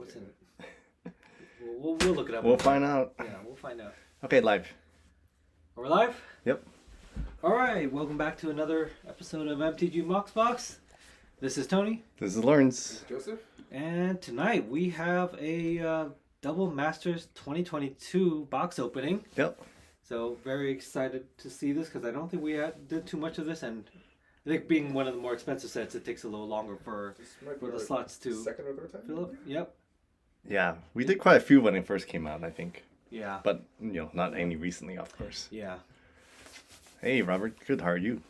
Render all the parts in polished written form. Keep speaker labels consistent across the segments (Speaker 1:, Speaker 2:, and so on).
Speaker 1: what's in it. We'll look it up.
Speaker 2: We'll find out.
Speaker 1: Yeah, we'll find out.
Speaker 2: Okay, live.
Speaker 1: Are we live?
Speaker 2: Yep.
Speaker 1: All right, welcome back to another episode of MTGMoxBox. This is Tony.
Speaker 2: This is Lawrence.
Speaker 3: Joseph.
Speaker 1: And tonight we have a Double Masters 2022 box opening.
Speaker 2: Yep.
Speaker 1: So very excited to see this because I don't think we did too much of this, and I think being one of the more expensive sets, it takes a little longer for the slots to
Speaker 3: second or third time
Speaker 1: fill up. Yep.
Speaker 2: Yeah, we did quite a few when it first came out, I think.
Speaker 1: Yeah.
Speaker 2: But, not any recently, of course.
Speaker 1: Yeah.
Speaker 2: Hey, Robert. Good. How are you?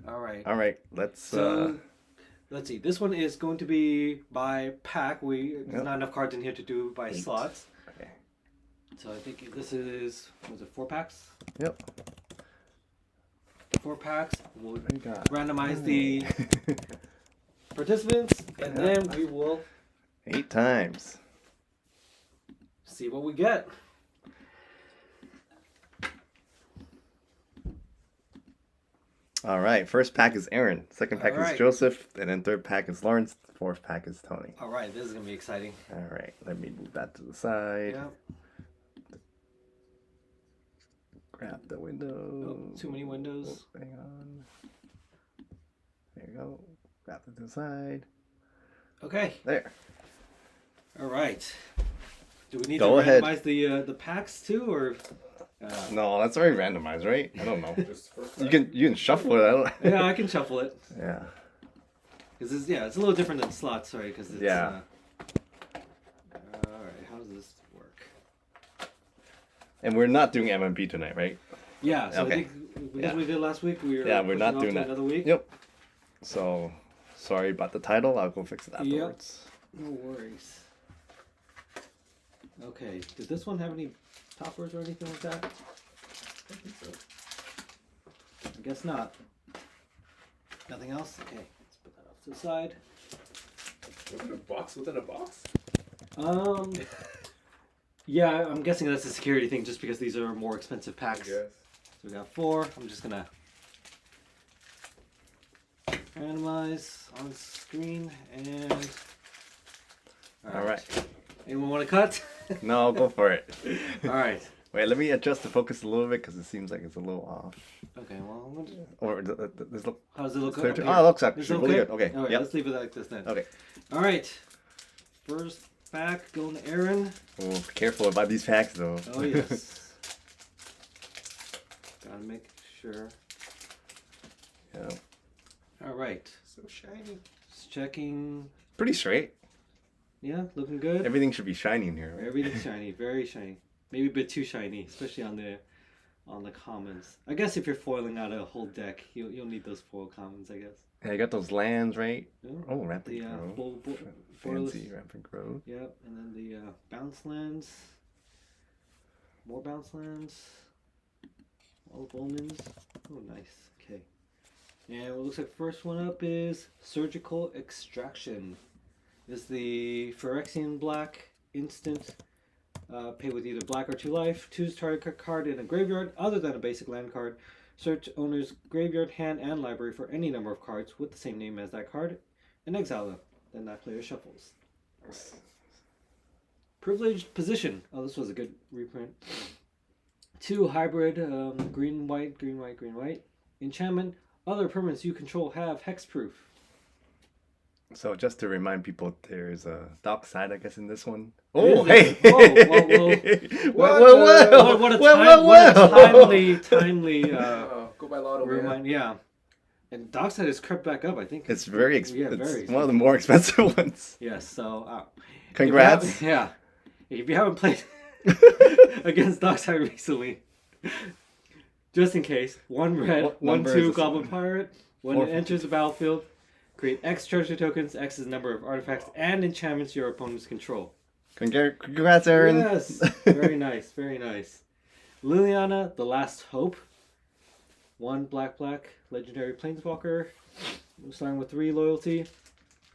Speaker 1: All right.
Speaker 2: All right. Let's
Speaker 1: see. This one is going to be by pack. There's not enough cards in here to do by
Speaker 2: 8.
Speaker 1: slots.
Speaker 2: Okay.
Speaker 1: So I think this is, was it 4 packs?
Speaker 2: Yep.
Speaker 1: 4 packs. We'll
Speaker 2: got?
Speaker 1: randomize the participants, and then we will
Speaker 2: 8 times.
Speaker 1: see what we get.
Speaker 2: All right. First pack is Aaron. Second pack
Speaker 1: All right.
Speaker 2: is Joseph. And then third pack is Lawrence. Fourth pack is Tony.
Speaker 1: All right, this is going to be exciting.
Speaker 2: All right. Let me move that to the side.
Speaker 1: Yeah.
Speaker 2: Grab the window.
Speaker 1: Oh, too many windows.
Speaker 2: Oh, hang on. There you go. Grab it to the side.
Speaker 1: Okay.
Speaker 2: There.
Speaker 1: All right. Do we need
Speaker 2: Go
Speaker 1: to
Speaker 2: ahead.
Speaker 1: randomize the packs too, or?
Speaker 2: No, that's already randomized, right? I don't know.
Speaker 3: Just first
Speaker 2: You can shuffle it. I don't.
Speaker 1: Yeah, I can shuffle it.
Speaker 2: Yeah.
Speaker 1: Cause it's a little different than slots, right? Because it's
Speaker 2: Yeah.
Speaker 1: all right, how does this work?
Speaker 2: And we're not doing MMP tonight, right?
Speaker 1: Yeah. So
Speaker 2: Okay.
Speaker 1: I think because
Speaker 2: Yeah.
Speaker 1: we did last week, we're
Speaker 2: We're not
Speaker 1: pushing
Speaker 2: doing
Speaker 1: off to
Speaker 2: that.
Speaker 1: another week.
Speaker 2: Yep. So, sorry about the title. I'll go fix it afterwards.
Speaker 1: No worries. Okay. Did this one have any toppers or anything like that?
Speaker 3: I think so.
Speaker 1: I guess not. Nothing else? Okay. Let's put that off to the side.
Speaker 3: Was it a box within a box?
Speaker 1: Yeah, I'm guessing that's a security thing just because these are more expensive packs.
Speaker 3: Yes.
Speaker 1: So we got 4. I'm just gonna randomize on screen and.
Speaker 2: All right.
Speaker 1: Anyone want to cut?
Speaker 2: No, go for it.
Speaker 1: All right.
Speaker 2: Wait, let me adjust the focus a little bit because it seems like it's a little off.
Speaker 1: Okay. Well, I'm gonna...
Speaker 2: Or does look
Speaker 1: how does it look?
Speaker 2: clear
Speaker 1: up
Speaker 2: to...
Speaker 1: here?
Speaker 2: Oh, it looks
Speaker 1: Is
Speaker 2: actually
Speaker 1: it
Speaker 2: really good. Okay.
Speaker 1: All right.
Speaker 2: Yep.
Speaker 1: Let's leave it like this then.
Speaker 2: Okay.
Speaker 1: All right. First pack going to Aaron.
Speaker 2: Oh, be careful about these packs though.
Speaker 1: Oh yes. Gotta make sure.
Speaker 2: Yeah.
Speaker 1: All right.
Speaker 3: So shiny.
Speaker 1: Just checking.
Speaker 2: Pretty straight.
Speaker 1: Yeah, looking good.
Speaker 2: Everything should be shiny in here, right?
Speaker 1: Everything's shiny, very shiny. Maybe a bit too shiny, especially on the commons. I guess if you're foiling out a whole deck, you'll need those foil commons, I guess.
Speaker 2: Yeah, you got those lands, right?
Speaker 1: Yeah.
Speaker 2: Oh, Rampant
Speaker 1: The
Speaker 2: Grove.
Speaker 1: borderless.
Speaker 2: Fancy Rampant Grove.
Speaker 1: Yep, and then the bounce lands. More bounce lands. All of omens. Oh, nice. Okay. And what looks like first one up is Surgical Extraction. This is the Phyrexian Black instant. Pay with either black or 2 life. Choose target card in a graveyard other than a basic land card. Search owner's graveyard, hand, and library for any number of cards with the same name as that card and exile them. Then that player shuffles. Privileged Position. Oh, this was a good reprint. 2 hybrid green, white, green, white, green, white. Enchantment. Other permanents you control have hexproof.
Speaker 2: So just to remind people, there's a dark side, I guess, in this one.
Speaker 1: Is
Speaker 2: Oh,
Speaker 1: it?
Speaker 2: hey!
Speaker 1: What a timely
Speaker 3: Go by Lotto.
Speaker 1: remind. Yeah. And Dockside has crept back up, I think.
Speaker 2: It's very
Speaker 1: Yeah,
Speaker 2: expensive.
Speaker 1: very
Speaker 2: It's one of the more expensive ones.
Speaker 1: Yes, so...
Speaker 2: Congrats.
Speaker 1: If you haven't played against Dockside recently, just in case, 1 red,
Speaker 2: What
Speaker 1: 1,
Speaker 2: number
Speaker 1: 2
Speaker 2: is this
Speaker 1: Goblin
Speaker 2: one?
Speaker 1: Pirate. When it enters the battlefield, create X treasure tokens. X is the number of artifacts and enchantments your opponents control.
Speaker 2: Congrats, Aaron.
Speaker 1: Yes, very nice, very nice. Liliana, the Last Hope. 1 black, legendary planeswalker. Starting with 3 loyalty.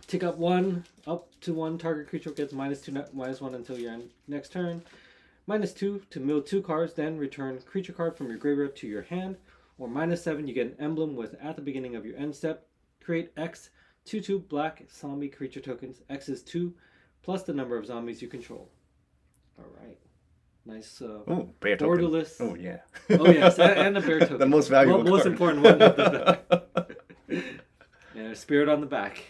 Speaker 1: Tick up to 1 target creature gets -2/-1 until your next turn. -2 to mill 2 cards, then return creature card from your graveyard to your hand. Or -7, you get an emblem with at the beginning of your end step. Create X 2/2 black zombie creature tokens. X is 2 plus the number of zombies you control. All right. Nice.
Speaker 2: Oh, bear token.
Speaker 1: Borderless.
Speaker 2: Oh yeah.
Speaker 1: Oh yes, and a bear token.
Speaker 2: The most valuable
Speaker 1: most
Speaker 2: card.
Speaker 1: important one. Of the and a spirit on the back.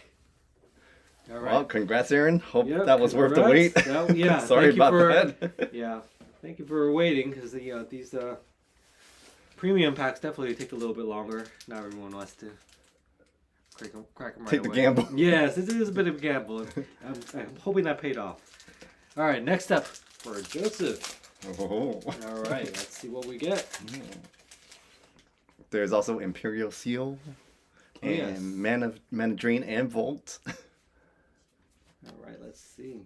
Speaker 1: All right.
Speaker 2: Well, congrats, Aaron. Hope
Speaker 1: Yep,
Speaker 2: that was worth the wait.
Speaker 1: That, yeah.
Speaker 2: Sorry
Speaker 1: thank you
Speaker 2: about that.
Speaker 1: Yeah. Thank you for waiting, because these premium packs definitely take a little bit longer. Not everyone wants to crack them right
Speaker 2: Take the
Speaker 1: away.
Speaker 2: gamble.
Speaker 1: Yes, it is a bit of a gamble. I'm hoping that paid off. All right, next up for Joseph.
Speaker 2: Oh.
Speaker 1: All right, let's see what we get.
Speaker 2: There's also Imperial Seal
Speaker 1: Oh,
Speaker 2: and
Speaker 1: yes.
Speaker 2: Mana Drain and Volt.
Speaker 1: All right, let's see.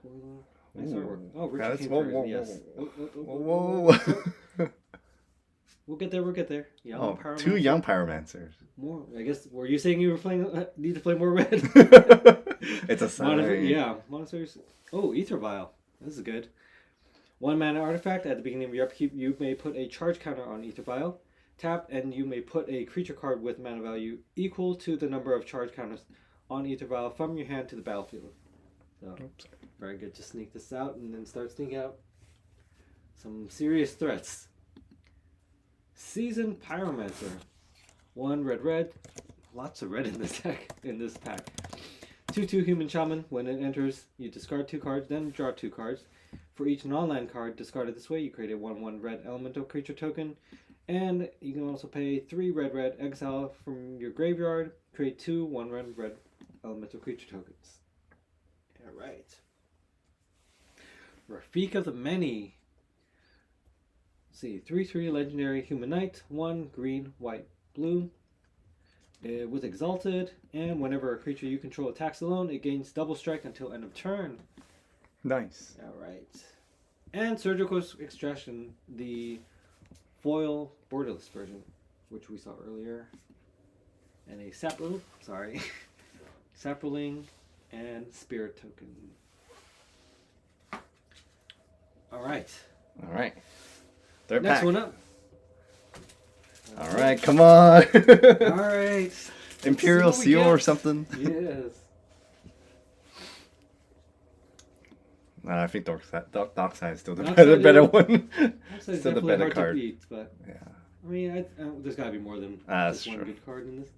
Speaker 1: Coil. Nice artwork. Oh, Richard
Speaker 2: That's-
Speaker 1: King
Speaker 2: whoa,
Speaker 1: version,
Speaker 2: whoa,
Speaker 1: yes.
Speaker 2: Whoa.
Speaker 1: We'll get there. We'll get there. Yeah.
Speaker 2: Oh, 2 Young Pyromancers.
Speaker 1: More. I guess. Were you saying you were playing? Need to play more red?
Speaker 2: It's a sign.
Speaker 1: Yeah. Monasteries. Oh, Ether Vial. This is good. 1 mana artifact. At the beginning of your upkeep, you may put a charge counter on Ether Vial. Tap, and you may put a creature card with mana value equal to the number of charge counters on Ether Vial from your hand to the battlefield. So, very good. Just sneak this out and then start sneaking out some serious threats. Seasoned Pyromancer. 1 red. Lots of red in this deck, in this pack. 2/2 Human Shaman. When it enters, you discard 2 cards, then draw 2 cards. For each non-land card discarded this way, you create a 1/1 red elemental creature token. And you can also pay 3 red, exile from your graveyard, create 2 1 red elemental creature tokens. Alright. Rafik of the Many. Let's see, 3/3 legendary human knight, 1 green, white, blue. With Exalted, and whenever a creature you control attacks alone, it gains double strike until end of turn.
Speaker 2: Nice.
Speaker 1: Alright. And Surgical Extraction, the foil borderless version, which we saw earlier. And a Sapling and Spirit token. Alright.
Speaker 2: Alright. Third
Speaker 1: Next
Speaker 2: pack.
Speaker 1: one up.
Speaker 2: Alright, come on.
Speaker 1: Alright.
Speaker 2: Imperial
Speaker 1: See what we
Speaker 2: Seal or
Speaker 1: get.
Speaker 2: something.
Speaker 1: Yes.
Speaker 2: I think Dockside is still the
Speaker 1: Dockside
Speaker 2: better
Speaker 1: is-
Speaker 2: one.
Speaker 1: Also, it's
Speaker 2: Still the
Speaker 1: definitely
Speaker 2: better
Speaker 1: hard
Speaker 2: card.
Speaker 1: to beat, but
Speaker 2: Yeah.
Speaker 1: I mean, there's got to be more than
Speaker 2: That's
Speaker 1: just one
Speaker 2: true.
Speaker 1: good card in this.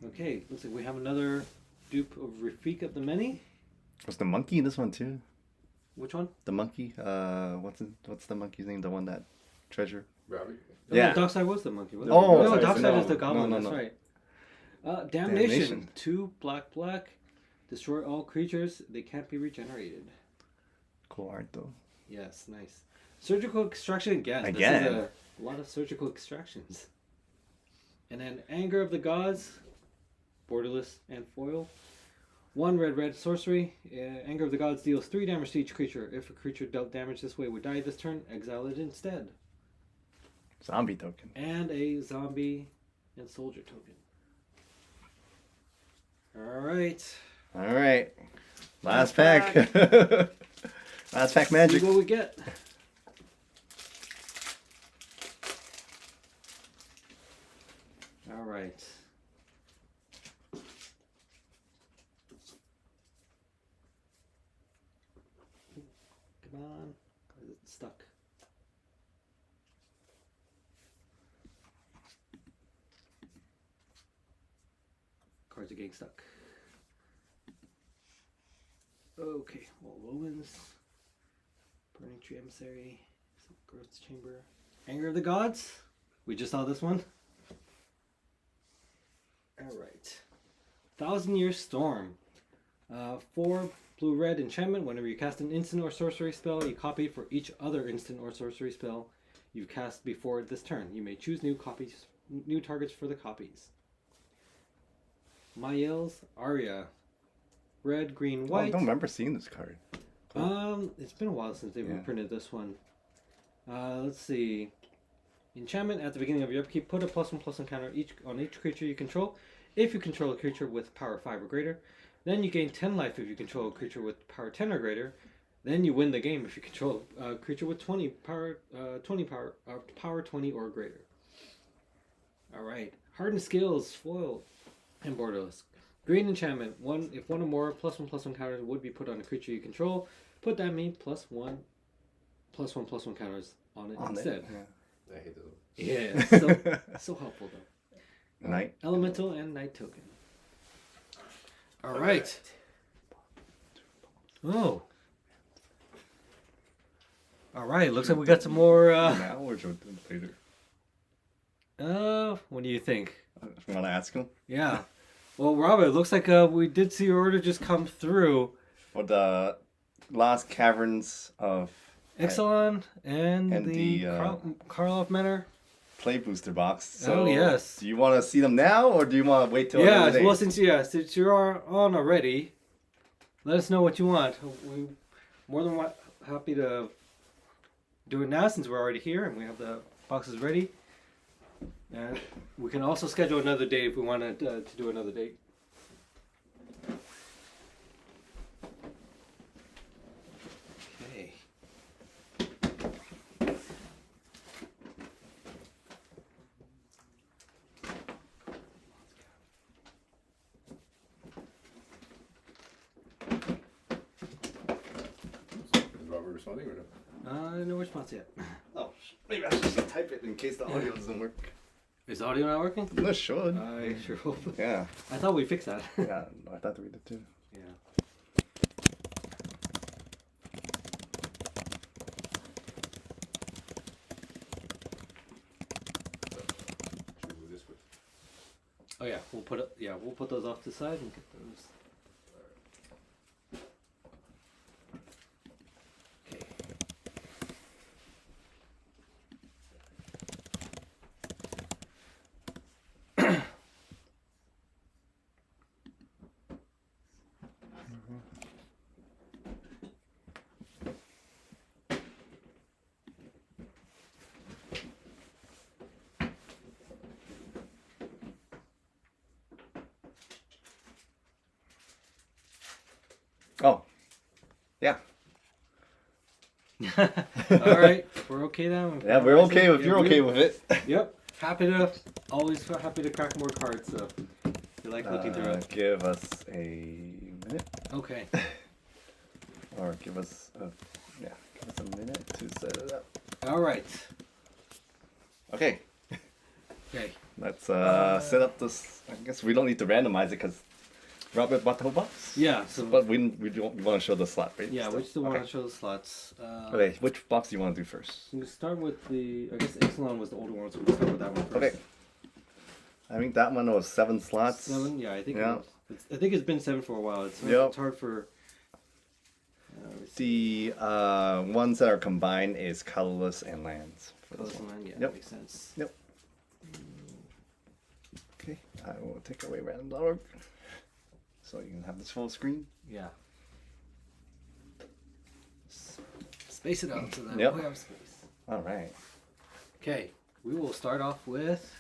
Speaker 1: Okay, looks like we have another dupe of Rafik of the Many.
Speaker 2: Was the monkey in this one too?
Speaker 1: Which one?
Speaker 2: The monkey? What's the monkey's name? The one that treasure?
Speaker 3: Robbie.
Speaker 1: Oh,
Speaker 2: Yeah.
Speaker 1: no, Dockside was the monkey. Wasn't
Speaker 2: Oh,
Speaker 1: it? No,
Speaker 3: sorry,
Speaker 1: Dockside
Speaker 3: no.
Speaker 1: is the goblin.
Speaker 2: No,
Speaker 1: That's
Speaker 2: no.
Speaker 1: right. Damnation.
Speaker 2: Damnation.
Speaker 1: 2 black. Destroy all creatures. They can't be regenerated.
Speaker 2: Cool art though.
Speaker 1: Yes, nice. Surgical extraction again.
Speaker 2: Again.
Speaker 1: This is a lot of surgical extractions. And then Anger of the Gods, borderless and foil. 1 red sorcery. Anger of the Gods deals 3 damage to each creature. If a creature dealt damage this way would die this turn, exile it instead.
Speaker 2: Zombie token.
Speaker 1: And a zombie and soldier token. Alright.
Speaker 2: Alright. Last
Speaker 1: Last
Speaker 2: pack. Last pack magic.
Speaker 1: See what we get. Alright. Come on. It's stuck. Cards are getting stuck. Okay, well, Omens, Burning Tree Emissary, Growth Chamber, Anger of the Gods. We just saw this one. Alright. 1,000-Year Storm. 4 blue-red enchantment. Whenever you cast an instant or sorcery spell, you copy it for each other instant or sorcery spell you've cast before this turn. You may choose new targets for the copies. Mael's Aria. Red, green,
Speaker 2: Oh, I
Speaker 1: white.
Speaker 2: don't remember seeing this card.
Speaker 1: It's been a while since they've
Speaker 2: Yeah.
Speaker 1: reprinted this one. Let's see. Enchantment at the beginning of your upkeep, put a +1/+1 counter on each creature you control. If you control a creature with power 5 or greater, then you gain 10 life if you control a creature with power 10 or greater. Then you win the game if you control a creature with 20 power, power 20 or greater. All right. Hardened Skills, foil, and borderless. Green enchantment. If one or more +1/+1 counters would be put on a creature you control, put that mean +1/+1/+1 counters on it instead.
Speaker 3: I hate those.
Speaker 1: Yeah, so helpful though.
Speaker 2: Night.
Speaker 1: Elemental and night token. All right. Oh. All right. Looks like we got some more.
Speaker 2: Now or should we do it later?
Speaker 1: What do you think?
Speaker 2: You want to ask him?
Speaker 1: Yeah. Well, Robert, it looks like we did see your order just come through.
Speaker 2: For the last Caverns of
Speaker 1: Ixalan and the
Speaker 2: the,
Speaker 1: Karlov Manor.
Speaker 2: Play Booster box. So
Speaker 1: Oh, yes.
Speaker 2: Do you want to see them now or do you want to wait till
Speaker 1: Yeah,
Speaker 2: another day?
Speaker 1: well, since you are on already, let us know what you want. We're more than happy to do it now since we're already here and we have the boxes ready. And we can also schedule another date if we wanted to do another date. Okay.
Speaker 3: Is Robert responding or no?
Speaker 1: No response yet.
Speaker 2: Oh, maybe I should just type it in case the audio doesn't work.
Speaker 1: Is the audio not working?
Speaker 2: No, it should.
Speaker 1: I sure hope.
Speaker 2: Yeah.
Speaker 1: I thought we fixed that.
Speaker 2: Yeah, I thought we did too.
Speaker 1: Yeah.
Speaker 3: Should we move this with?
Speaker 1: Oh yeah, we'll put those off to the side and get those. Okay.
Speaker 2: Oh. Yeah.
Speaker 1: All right, we're okay then.
Speaker 2: Yeah, we're okay if you're okay with it.
Speaker 1: Yep. Always happy to crack more cards. So if you like looking through it.
Speaker 2: Give us a minute.
Speaker 1: Okay.
Speaker 2: Or give us a minute to set it up.
Speaker 1: All right.
Speaker 2: Okay.
Speaker 1: Okay.
Speaker 2: Let's set up this. I guess we don't need to randomize it because Robert bought the whole box.
Speaker 1: Yeah. So.
Speaker 2: But we want to show the slot, right?
Speaker 1: Yeah,
Speaker 2: Still?
Speaker 1: we still want
Speaker 2: Okay.
Speaker 1: to show the slots.
Speaker 2: Okay, which box do you want to do first?
Speaker 1: We start with I guess Ixalan was the older one, so we'll start with that one first.
Speaker 2: Okay. I think that one was 7 slots.
Speaker 1: 7? Yeah, I think
Speaker 2: Yeah.
Speaker 1: it was. I think it's been 7 for a while. It's hard for.
Speaker 2: The ones that are combined is colorless and lands. For this
Speaker 1: Close
Speaker 2: one.
Speaker 1: line, yeah,
Speaker 2: Yep.
Speaker 1: makes sense.
Speaker 2: Yep. Okay, I will take away random.org so you can have this full screen.
Speaker 1: Yeah. Space it out so that
Speaker 2: Yep.
Speaker 1: we have space.
Speaker 2: All right.
Speaker 1: Okay, we will start off with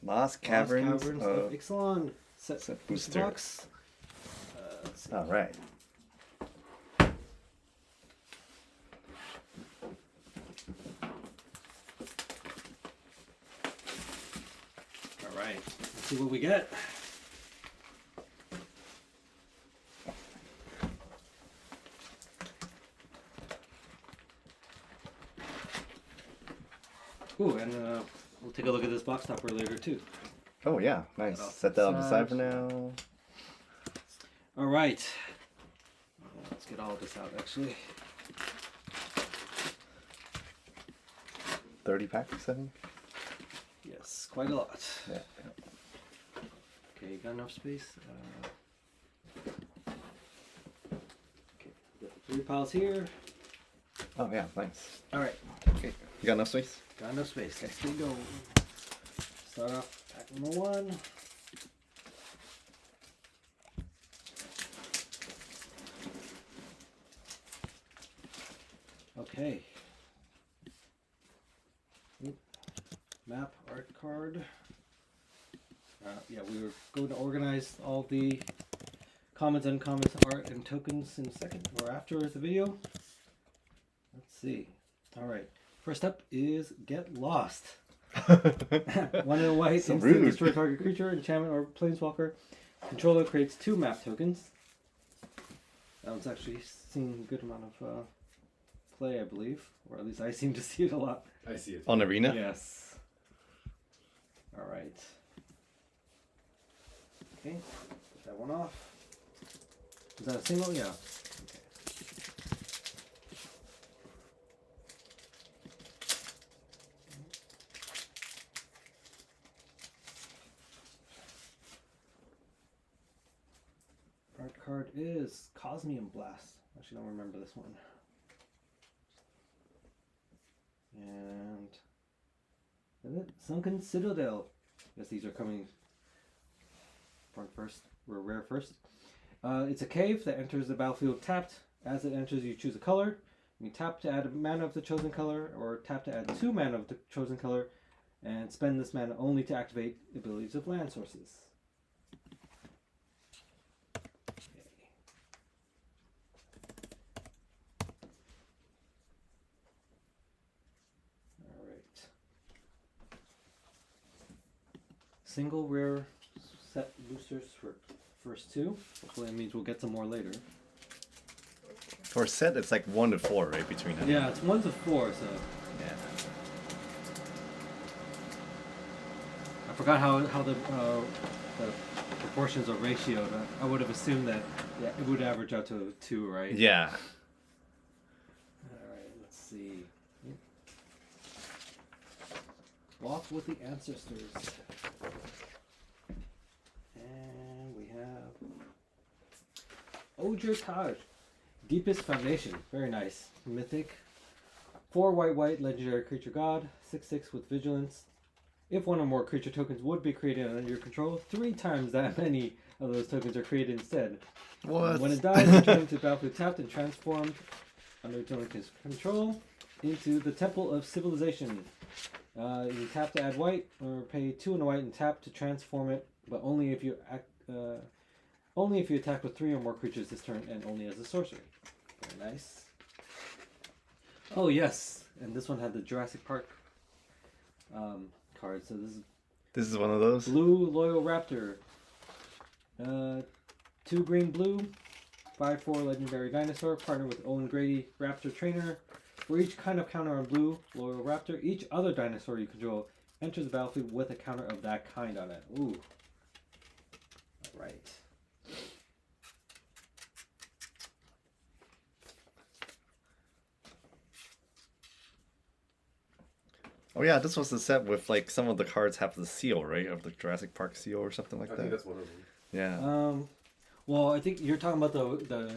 Speaker 2: Lost Caverns.
Speaker 1: of Ixalan set
Speaker 2: booster.
Speaker 1: box. Let's see.
Speaker 2: All right.
Speaker 1: All right, let's see what we get. Ooh, and we'll take a look at this box topper later too.
Speaker 2: Oh yeah, nice.
Speaker 1: Set off
Speaker 2: Set that
Speaker 1: the
Speaker 2: on the side for
Speaker 1: side.
Speaker 2: now.
Speaker 1: All right, let's get all of this out actually.
Speaker 2: 30 packs, I think.
Speaker 1: Yes, quite a lot.
Speaker 2: Yeah.
Speaker 1: Okay, got enough space. Okay, got 3 piles here.
Speaker 2: Oh yeah, nice.
Speaker 1: All right,
Speaker 2: Okay, you got enough space?
Speaker 1: got enough space. Let's go. Start off pack number 1. Okay. Oop. Map art card. Yeah, we were going to organize all the commons, uncommons, art, and tokens in a second or after the video. see. All right. First up is Get Lost. 1 and a white,
Speaker 2: So
Speaker 1: instant
Speaker 2: rude.
Speaker 1: destroy target creature, enchantment, or planeswalker. Controller creates 2 map tokens. That one's actually seen a good amount of play, I believe. Or at least I seem to see it a lot.
Speaker 3: I see it.
Speaker 2: On Arena?
Speaker 1: Yes. All right. Okay, put that one off. Is that a single? Yeah. Okay. Art card is Cosmium Blast. Actually, don't remember this one. And is it Sunken Citadel? Guess these are coming front first. We're rare first. It's a cave that enters the battlefield tapped. As it enters, you choose a color. You tap to add a mana of the chosen color, or tap to add 2 mana of the chosen color, and spend this mana only to activate abilities of land sources. Alright. Single rare set boosters for first 2. Hopefully that means we'll get some more later.
Speaker 2: For set, it's like 1 to 4, right? Between them.
Speaker 1: Yeah, it's 1 to 4, so
Speaker 2: Yeah.
Speaker 1: I forgot how the proportions are ratioed. I would have assumed that it would average out to 2, right?
Speaker 2: Yeah.
Speaker 1: Alright, let's see. Walk with the Ancestors. And we have Ojer Taj. Deepest Foundation. Very nice. Mythic. 4 white, legendary creature god. 6/6 with vigilance. If one or more creature tokens would be created under your control, 3 times that many of those tokens are created instead.
Speaker 2: What?
Speaker 1: When it dies, return to the battlefield tapped and transformed under Tony's control into the Temple of Civilization. You tap to add white, or pay 2 and a white and tap to transform it, but only if you attack with 3 or more creatures this turn, and only as a sorcery. Very nice. Oh yes, and this one had the Jurassic Park card. So
Speaker 2: This is one of those?
Speaker 1: Blue Loyal Raptor. 2 green blue, 5/4 legendary dinosaur, partner with Owen Grady Raptor Trainer. For each kind of counter on blue Loyal Raptor, each other dinosaur you control enters the battlefield with a counter of that kind on it. Ooh. Alright.
Speaker 2: Oh yeah, this was the set with like some of the cards have the seal, right? Of the Jurassic Park seal or something like
Speaker 3: I
Speaker 2: that.
Speaker 3: think that's one of them.
Speaker 2: Yeah.
Speaker 1: Well, I think you're talking about the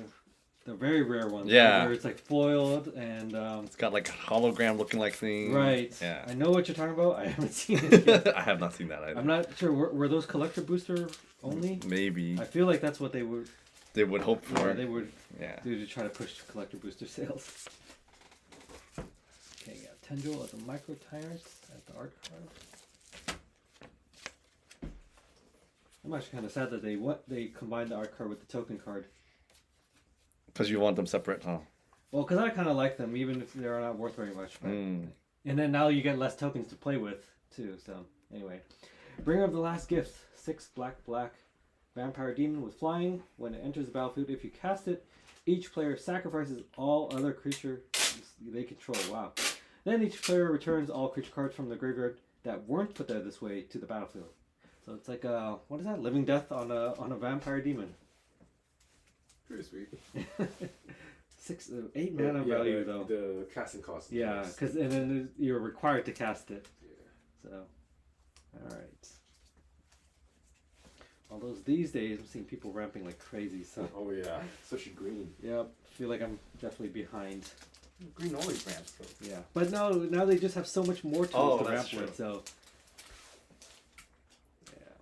Speaker 1: very rare ones.
Speaker 2: Yeah.
Speaker 1: Where it's like foiled and
Speaker 2: It's got like a hologram looking like thing.
Speaker 1: right.
Speaker 2: Yeah.
Speaker 1: I know what you're talking about. I haven't seen it yet.
Speaker 2: I have not seen that either.
Speaker 1: I'm not sure. Were those collector booster only?
Speaker 2: Maybe
Speaker 1: I feel like that's what they would.
Speaker 2: they would hope for.
Speaker 1: Yeah, they would
Speaker 2: Yeah.
Speaker 1: do to try to push collector booster sales. Okay, got Tendril as a micro tyrant at the art card. I'm actually kind of sad that they combined the art card with the token card.
Speaker 2: Because you want them separate, huh?
Speaker 1: Well, because I kind of like them, even if they're not worth very much. But,
Speaker 2: Mm.
Speaker 1: and then now you get less tokens to play with, too. So, anyway. Bringer of the Last Gift. 6 black. Vampire Demon with flying. When it enters the battlefield, if you cast it, each player sacrifices all other creatures they control. Wow. Then each player returns all creature cards from the graveyard that weren't put there this way to the battlefield. So it's like what is that? Living Death on a Vampire Demon.
Speaker 3: Pretty sweet.
Speaker 1: 8 mana value though.
Speaker 3: The casting cost.
Speaker 1: Yeah, because and then you're required to cast it.
Speaker 3: Yeah.
Speaker 1: So, all right. Although these days I'm seeing people ramping like crazy. So,
Speaker 3: Oh yeah, especially green.
Speaker 1: yep, feel like I'm definitely behind.
Speaker 3: Green always ramps though.
Speaker 1: Yeah, but now they just have so much more tools
Speaker 2: Oh,
Speaker 1: to
Speaker 2: that's
Speaker 1: ramp
Speaker 2: true.
Speaker 1: with. So, yeah.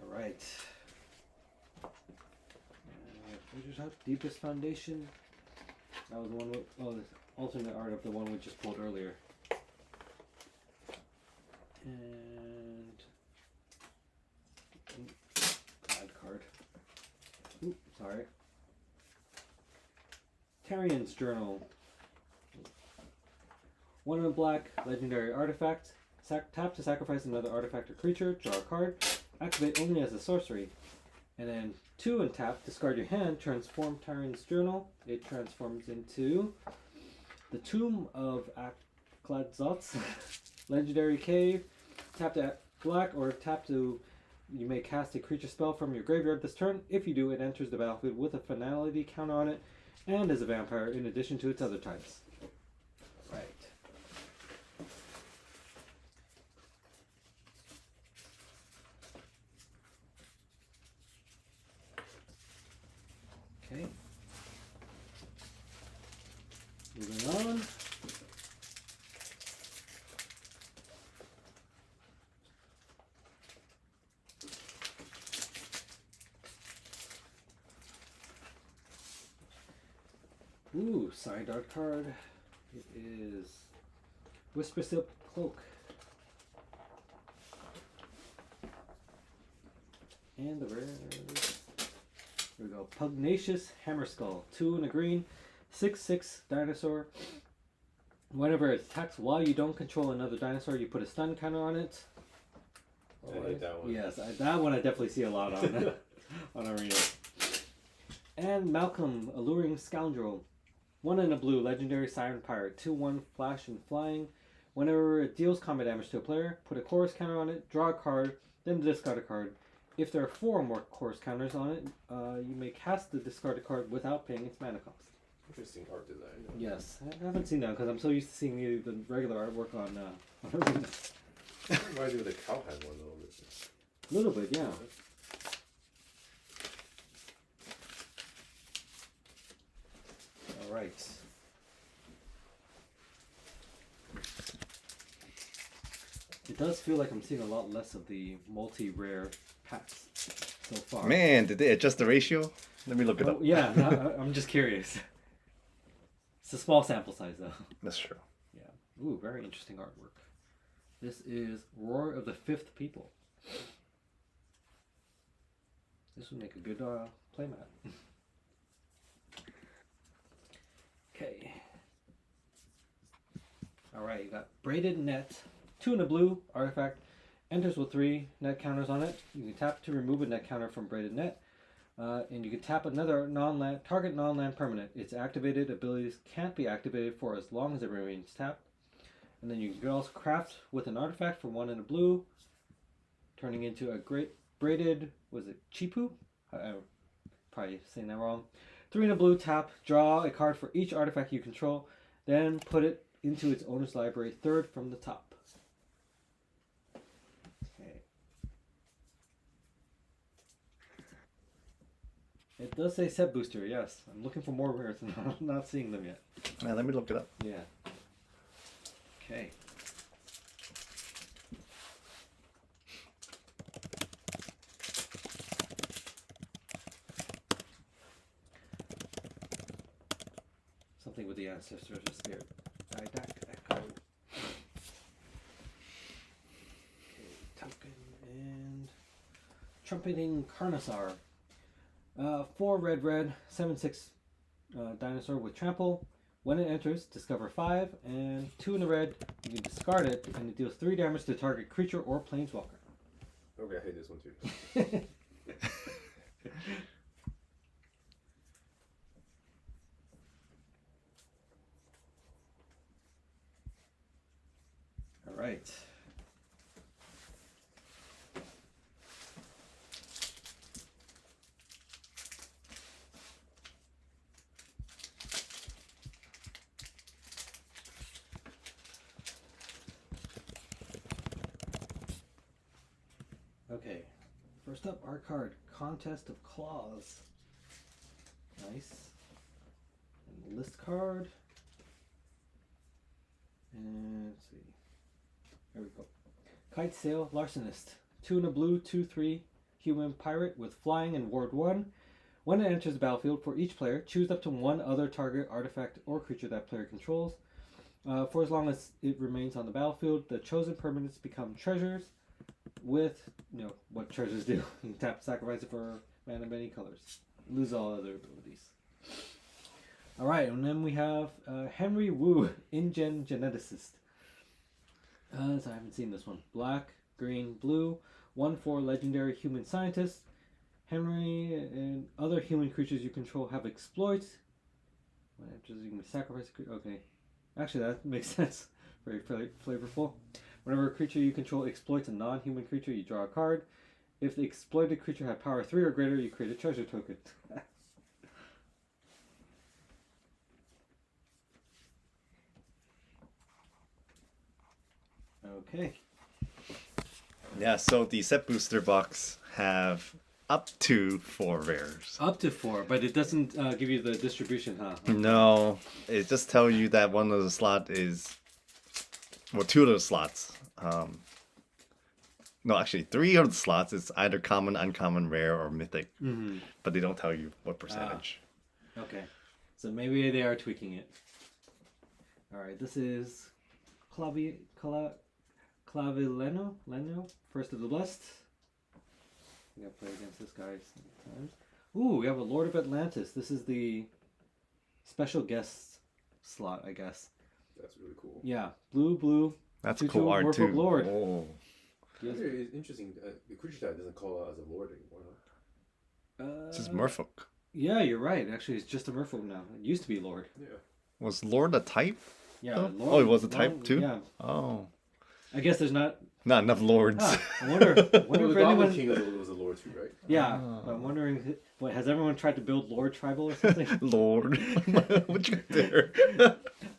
Speaker 1: All right. Treasures Hut, Deepest Foundation. That was the one with the alternate art of the one we just pulled earlier. And card. sorry. Tarian's Journal. 1 in black, legendary artifact. Tap to sacrifice another artifact or creature, draw a card, activate only as a sorcery. And then 2 in tap, discard your hand, transform Tarian's Journal. It transforms into the Tomb of Akladzots, legendary cave. Tap to black or tap to. You may cast a creature spell from your graveyard this turn. If you do, it enters the battlefield with a finality counter on it and is a vampire in addition to its other types. Right. Okay. Moving on. Ooh, side art card. It is Whisper Silk Cloak. And the rare. Here we go. Pugnacious Hammer Skull. 2 and a green. 6/6 dinosaur. Whenever it attacks while you don't control another dinosaur, you put a stun counter on it.
Speaker 3: I hate that one.
Speaker 1: Yes, that one I definitely see a lot on on Arena. And Malcolm, Alluring Scoundrel. 1 in a blue, legendary siren pirate. 2/1 flash and flying. Whenever it deals combat damage to a player, put a chorus counter on it, draw a card, then discard a card. If there are 4 or more chorus counters on it, you may cast the discarded card without paying its mana cost.
Speaker 3: Interesting art design.
Speaker 1: Yes, I haven't seen that because I'm so used to seeing the regular artwork on Arena.
Speaker 3: Reminds me of the cowhide one a little bit.
Speaker 1: A little bit, yeah. All right. It does feel like I'm seeing a lot less of the multi-rare packs so far.
Speaker 2: Man, did they adjust the ratio? Let me look it up.
Speaker 1: Yeah, no, I'm just curious. It's a small sample size, though.
Speaker 2: That's true.
Speaker 1: Yeah. Ooh, very interesting artwork. This is Roar of the Fifth People. This would make a good playmat. Okay. Alright, you got Braided Net. 2 in a blue, artifact. Enters with 3 net counters on it. You can tap to remove a net counter from Braided Net. And you can tap another target non-land permanent. Its activated abilities can't be activated for as long as it remains tapped. And then you can also craft with an artifact for 1 in a blue, turning into a great braided, was it Chipu? I'm probably saying that wrong. 3 in a blue, tap, draw a card for each artifact you control, then put it into its owner's library, 3rd from the top. Okay. It does say set booster, yes. I'm looking for more rares and I'm not seeing them yet.
Speaker 2: Man, let me look it up.
Speaker 1: Yeah. Okay. Something with the ancestors of spirit. Didact Echo. Okay, token and Trumpeting Carnosaur. 4 red, 7/6 dinosaur with trample. When it enters, discover 5, and 2 in the red, you can discard it, and it deals 3 damage to target creature or planeswalker.
Speaker 3: Okay, I hate this one too.
Speaker 1: Alright. Okay, first up, our card, Contest of Claws. Nice. And list card. And let's see. There we go. Kite Sail Larcenist. 2 in a blue, 2/3 human pirate with flying and ward 1. When it enters the battlefield, for each player, choose up to 1 other target, artifact, or creature that player controls. For as long as it remains on the battlefield, the chosen permanents become treasures with, what treasures do. You can tap sacrifice it for mana of many colors. lose all other abilities. All right, and then we have Henry Wu, InGen Geneticist. So I haven't seen this one. Black, green, blue, 1/4 legendary human scientist. Henry and other human creatures you control have exploits. Just you can sacrifice. Okay, actually that makes sense. Very flavorful. Whenever a creature you control exploits a non-human creature, you draw a card. If the exploited creature had power 3 or greater, you create a treasure token. Okay.
Speaker 2: Yeah, so the set booster box have up to 4 rares.
Speaker 1: Up to 4, but it doesn't give you the distribution, huh?
Speaker 2: No, it just tells you that one of the slot is, well, 2 of the slots. No, actually, 3 of the slots is either common, uncommon, rare, or mythic.
Speaker 1: Mm-hmm.
Speaker 2: But they don't tell you what percentage.
Speaker 1: Okay, so maybe they are tweaking it. All right, this is Clavileno, First of the Blessed. We gotta play against this guy sometimes. Ooh, we have a Lord of Atlantis. This is the special guest slot, I guess.
Speaker 3: That's really cool.
Speaker 1: Yeah, blue.
Speaker 2: That's
Speaker 1: 2/2
Speaker 2: cool art
Speaker 1: Merfolk
Speaker 2: too.
Speaker 1: Lord.
Speaker 2: Oh.
Speaker 3: Yes. It's interesting. The creature type doesn't call out as a lord anymore. Huh?
Speaker 2: This is Merfolk.
Speaker 1: Yeah, you're right. Actually, it's just a Merfolk now. It used to be Lord.
Speaker 3: Yeah.
Speaker 2: Was Lord a type?
Speaker 1: Yeah.
Speaker 2: Oh,
Speaker 1: Lord,
Speaker 2: oh, it was a type too?
Speaker 1: Yeah.
Speaker 2: Oh.
Speaker 1: I guess there's not.
Speaker 2: Not enough lords.
Speaker 1: I wonder
Speaker 3: Well,
Speaker 1: if
Speaker 3: the Goblin
Speaker 1: anyone.
Speaker 3: King was a lord too, right?
Speaker 1: Yeah,
Speaker 2: Oh.
Speaker 1: I'm wondering. What has everyone tried to build Lord Tribal or something?
Speaker 2: Lord. What you got there?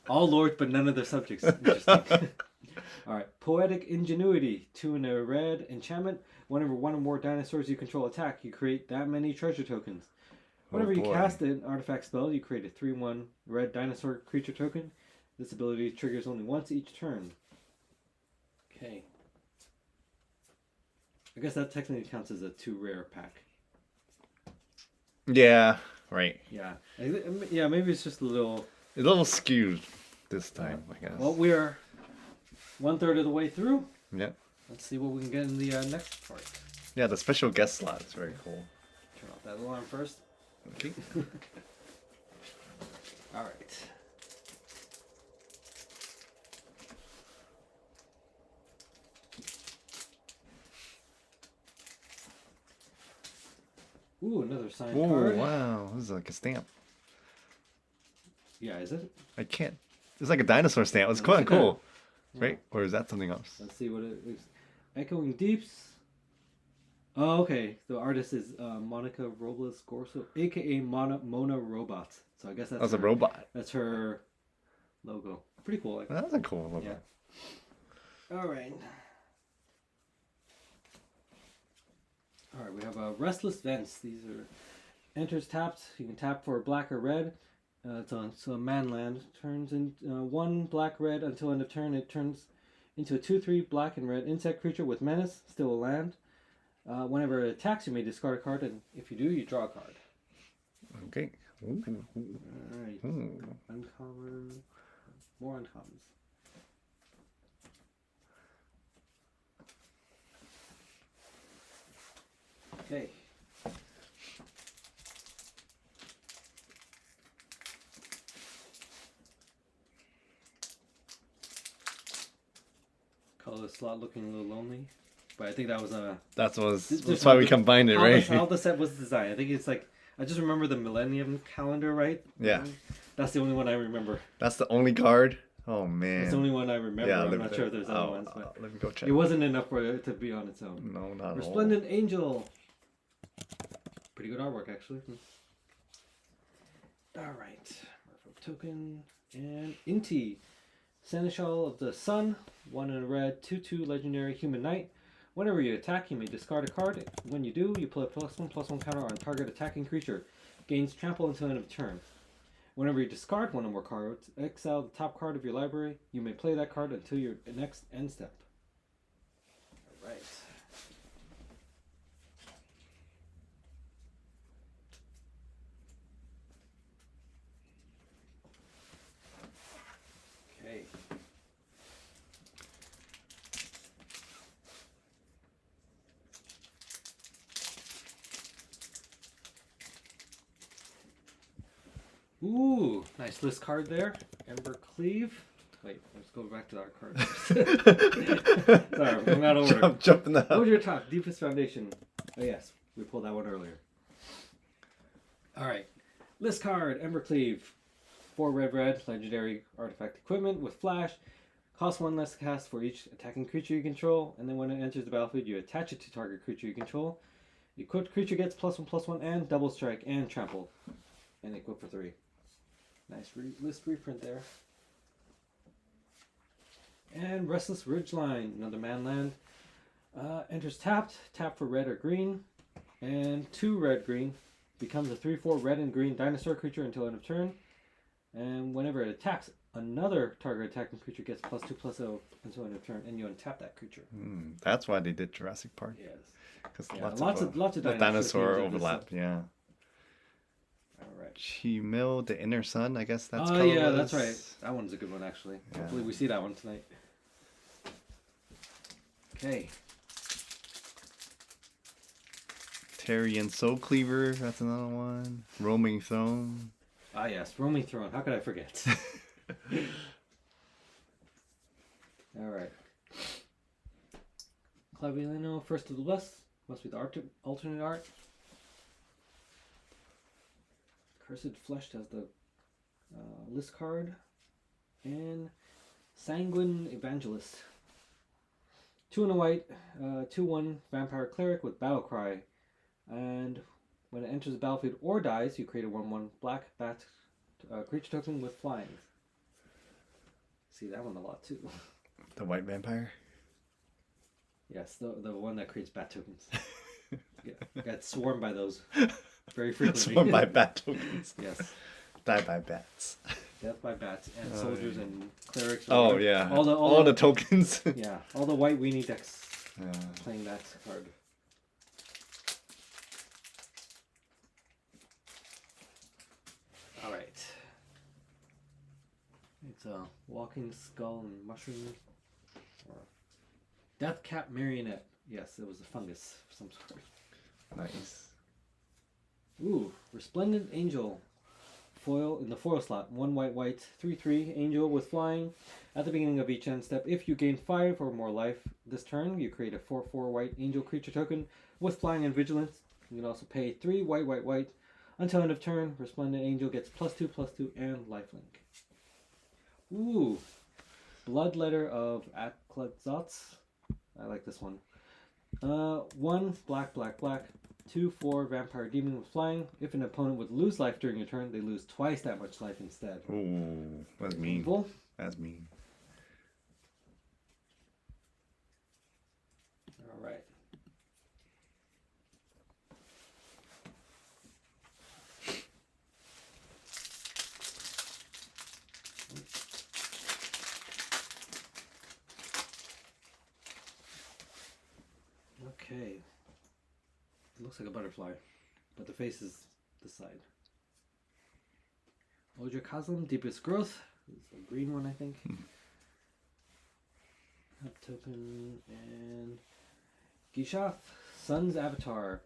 Speaker 1: All lords, but none of their subjects. Interesting. All right. Poetic Ingenuity. 2 and a red enchantment. Whenever 1 or more dinosaurs you control attack, you create that many treasure tokens. Whenever you
Speaker 2: boy.
Speaker 1: cast an artifact spell, you create a 3/1 red dinosaur creature token. This ability triggers only once each turn. Okay. I guess that technically counts as a 2 rare pack.
Speaker 2: Yeah, right.
Speaker 1: Yeah. Yeah, maybe it's just a little...
Speaker 2: A little skewed this time, I guess.
Speaker 1: Well, we are 1/3 of the way through.
Speaker 2: Yeah.
Speaker 1: Let's see what we can get in the next part.
Speaker 2: Yeah, the special guest slot is very cool.
Speaker 1: Turn off that alarm first.
Speaker 2: Okay.
Speaker 1: All right. Ooh, another signed
Speaker 2: Oh,
Speaker 1: card.
Speaker 2: wow. This is like a stamp.
Speaker 1: Yeah, is it?
Speaker 2: I can't. It's like a dinosaur stamp. It's
Speaker 1: It
Speaker 2: quite
Speaker 1: looks like
Speaker 2: cool.
Speaker 1: Yeah.
Speaker 2: Right? Or is that something else?
Speaker 1: Let's see what it is. Echoing Deeps. Oh, okay. The artist is Monica Robles Gorso, aka Mona Robot. So I guess that's
Speaker 2: That's a
Speaker 1: her-
Speaker 2: robot.
Speaker 1: That's her logo. Pretty cool. Like,
Speaker 2: That's a cool logo.
Speaker 1: yeah. All right. All right. We have Restless Vents. These are enters tapped. You can tap for black or red. It's on so a man land turns in 1 black red until end of turn. It turns into a 2/3 black and red insect creature with menace, still a land. Whenever it attacks, you may discard a card, and if you do, you draw a card.
Speaker 2: Okay. Ooh.
Speaker 1: All right.
Speaker 2: Ooh.
Speaker 1: Uncommon. More uncommons. Okay. Color slot looking a little lonely, but I think that was a.
Speaker 2: That's
Speaker 1: Just
Speaker 2: why
Speaker 1: how
Speaker 2: we
Speaker 1: the-
Speaker 2: combined it,
Speaker 1: how
Speaker 2: right?
Speaker 1: how the set was designed. I think it's like I just remember the Millennium calendar, right?
Speaker 2: Yeah.
Speaker 1: That's the only one I remember.
Speaker 2: That's the only card? Oh, man.
Speaker 1: That's the only one I remember. I'm
Speaker 2: look
Speaker 1: not
Speaker 2: at
Speaker 1: sure
Speaker 2: that.
Speaker 1: if there's other ones, but
Speaker 2: let me go check.
Speaker 1: it wasn't enough for it to be on its own.
Speaker 2: No, not at all.
Speaker 1: Resplendent Angel. Pretty good artwork, actually. All right. Merfolk token and Inti. Seneschal of the Sun. 1 in a red, 2/2 legendary human knight. Whenever you attack, you may discard a card. When you do, you put a +1/+1 counter on target attacking creature. Gains trample until end of turn. Whenever you discard 1 or more cards, exile the top card of your library. You may play that card until your next end step. All right. Okay. Ooh, nice list card there. Ember Cleave. Wait, let's go back to our card. Sorry, I'm out of order.
Speaker 2: Jumping out.
Speaker 1: What was your top? Deepest Foundation. Oh yes, we pulled that one earlier. Alright. List card, Ember Cleave. 4 red, legendary artifact equipment with flash. Costs 1 less to cast for each attacking creature you control, and then when it enters the battlefield, you attach it to target creature you control. The equipped creature gets +1/+1 and double strike and trample. And equip for 3. Nice list reprint there. And Restless Ridgeline, another man land. Enters tapped, tap for red or green, and 2 red-green. Becomes a 3/4 red and green dinosaur creature until end of turn. And whenever it attacks, another target attacking creature gets +2/+0 until end of turn, and you untap that creature.
Speaker 2: That's why they did Jurassic Park.
Speaker 1: Yes.
Speaker 2: Because
Speaker 1: Yeah,
Speaker 2: lots of dinosaur overlap. Yeah.
Speaker 1: All right.
Speaker 2: Chimil, the Inner Sun. I guess that's.
Speaker 1: Oh yeah, that's right. That one's a good one actually.
Speaker 2: Yeah.
Speaker 1: Hopefully we see that one tonight. Okay.
Speaker 2: Terrian Soul Cleaver. That's another one. Roaming Throne.
Speaker 1: Ah yes, Roaming Throne. How could I forget? All right. Clavileno, First of the Blessed. Must be the alternate art. Cursed Fleshed has the list card. And Sanguine Evangelist. 2 and a white, 2/1 Vampire Cleric with Battle Cry. And when it enters the battlefield or dies, you create a 1/1 black bat creature token with flying. See that one a lot too.
Speaker 2: The White Vampire.
Speaker 1: Yes, the one that creates bat tokens. Got swarmed by those very frequently.
Speaker 2: Swarmed by bat tokens.
Speaker 1: Yes.
Speaker 2: Die by bats.
Speaker 1: Death by bats and soldiers and clerics.
Speaker 2: Oh yeah.
Speaker 1: All
Speaker 2: the tokens.
Speaker 1: Yeah, all the white weenie decks
Speaker 2: Yeah.
Speaker 1: playing that card. All right. It's a walking skull and mushroom. Or death cap marionette. Yes, it was a fungus of some sort.
Speaker 2: Nice.
Speaker 1: Ooh, resplendent angel. Foil in the foil slot. 1 white, 3/3 angel with flying. At the beginning of each end step, if you gain 5 or more life this turn, you create a 4/4 white angel creature token with flying and vigilance. You can also pay 3 white. Until end of turn, resplendent angel gets +2/+2 and lifelink. Ooh, Bloodletter of Atkladzats. I like this one. 1 black. 2/4 vampire demon with flying. If an opponent would lose life during your turn, they lose twice that much life instead.
Speaker 2: Ooh, that's mean.
Speaker 1: Painful.
Speaker 2: That's mean.
Speaker 1: All right. Okay. It looks like a butterfly, but the face is this side. Ojakaslem, Deepest Growth. This is the green one, I think. Hub token and Gishath, Sun's Avatar.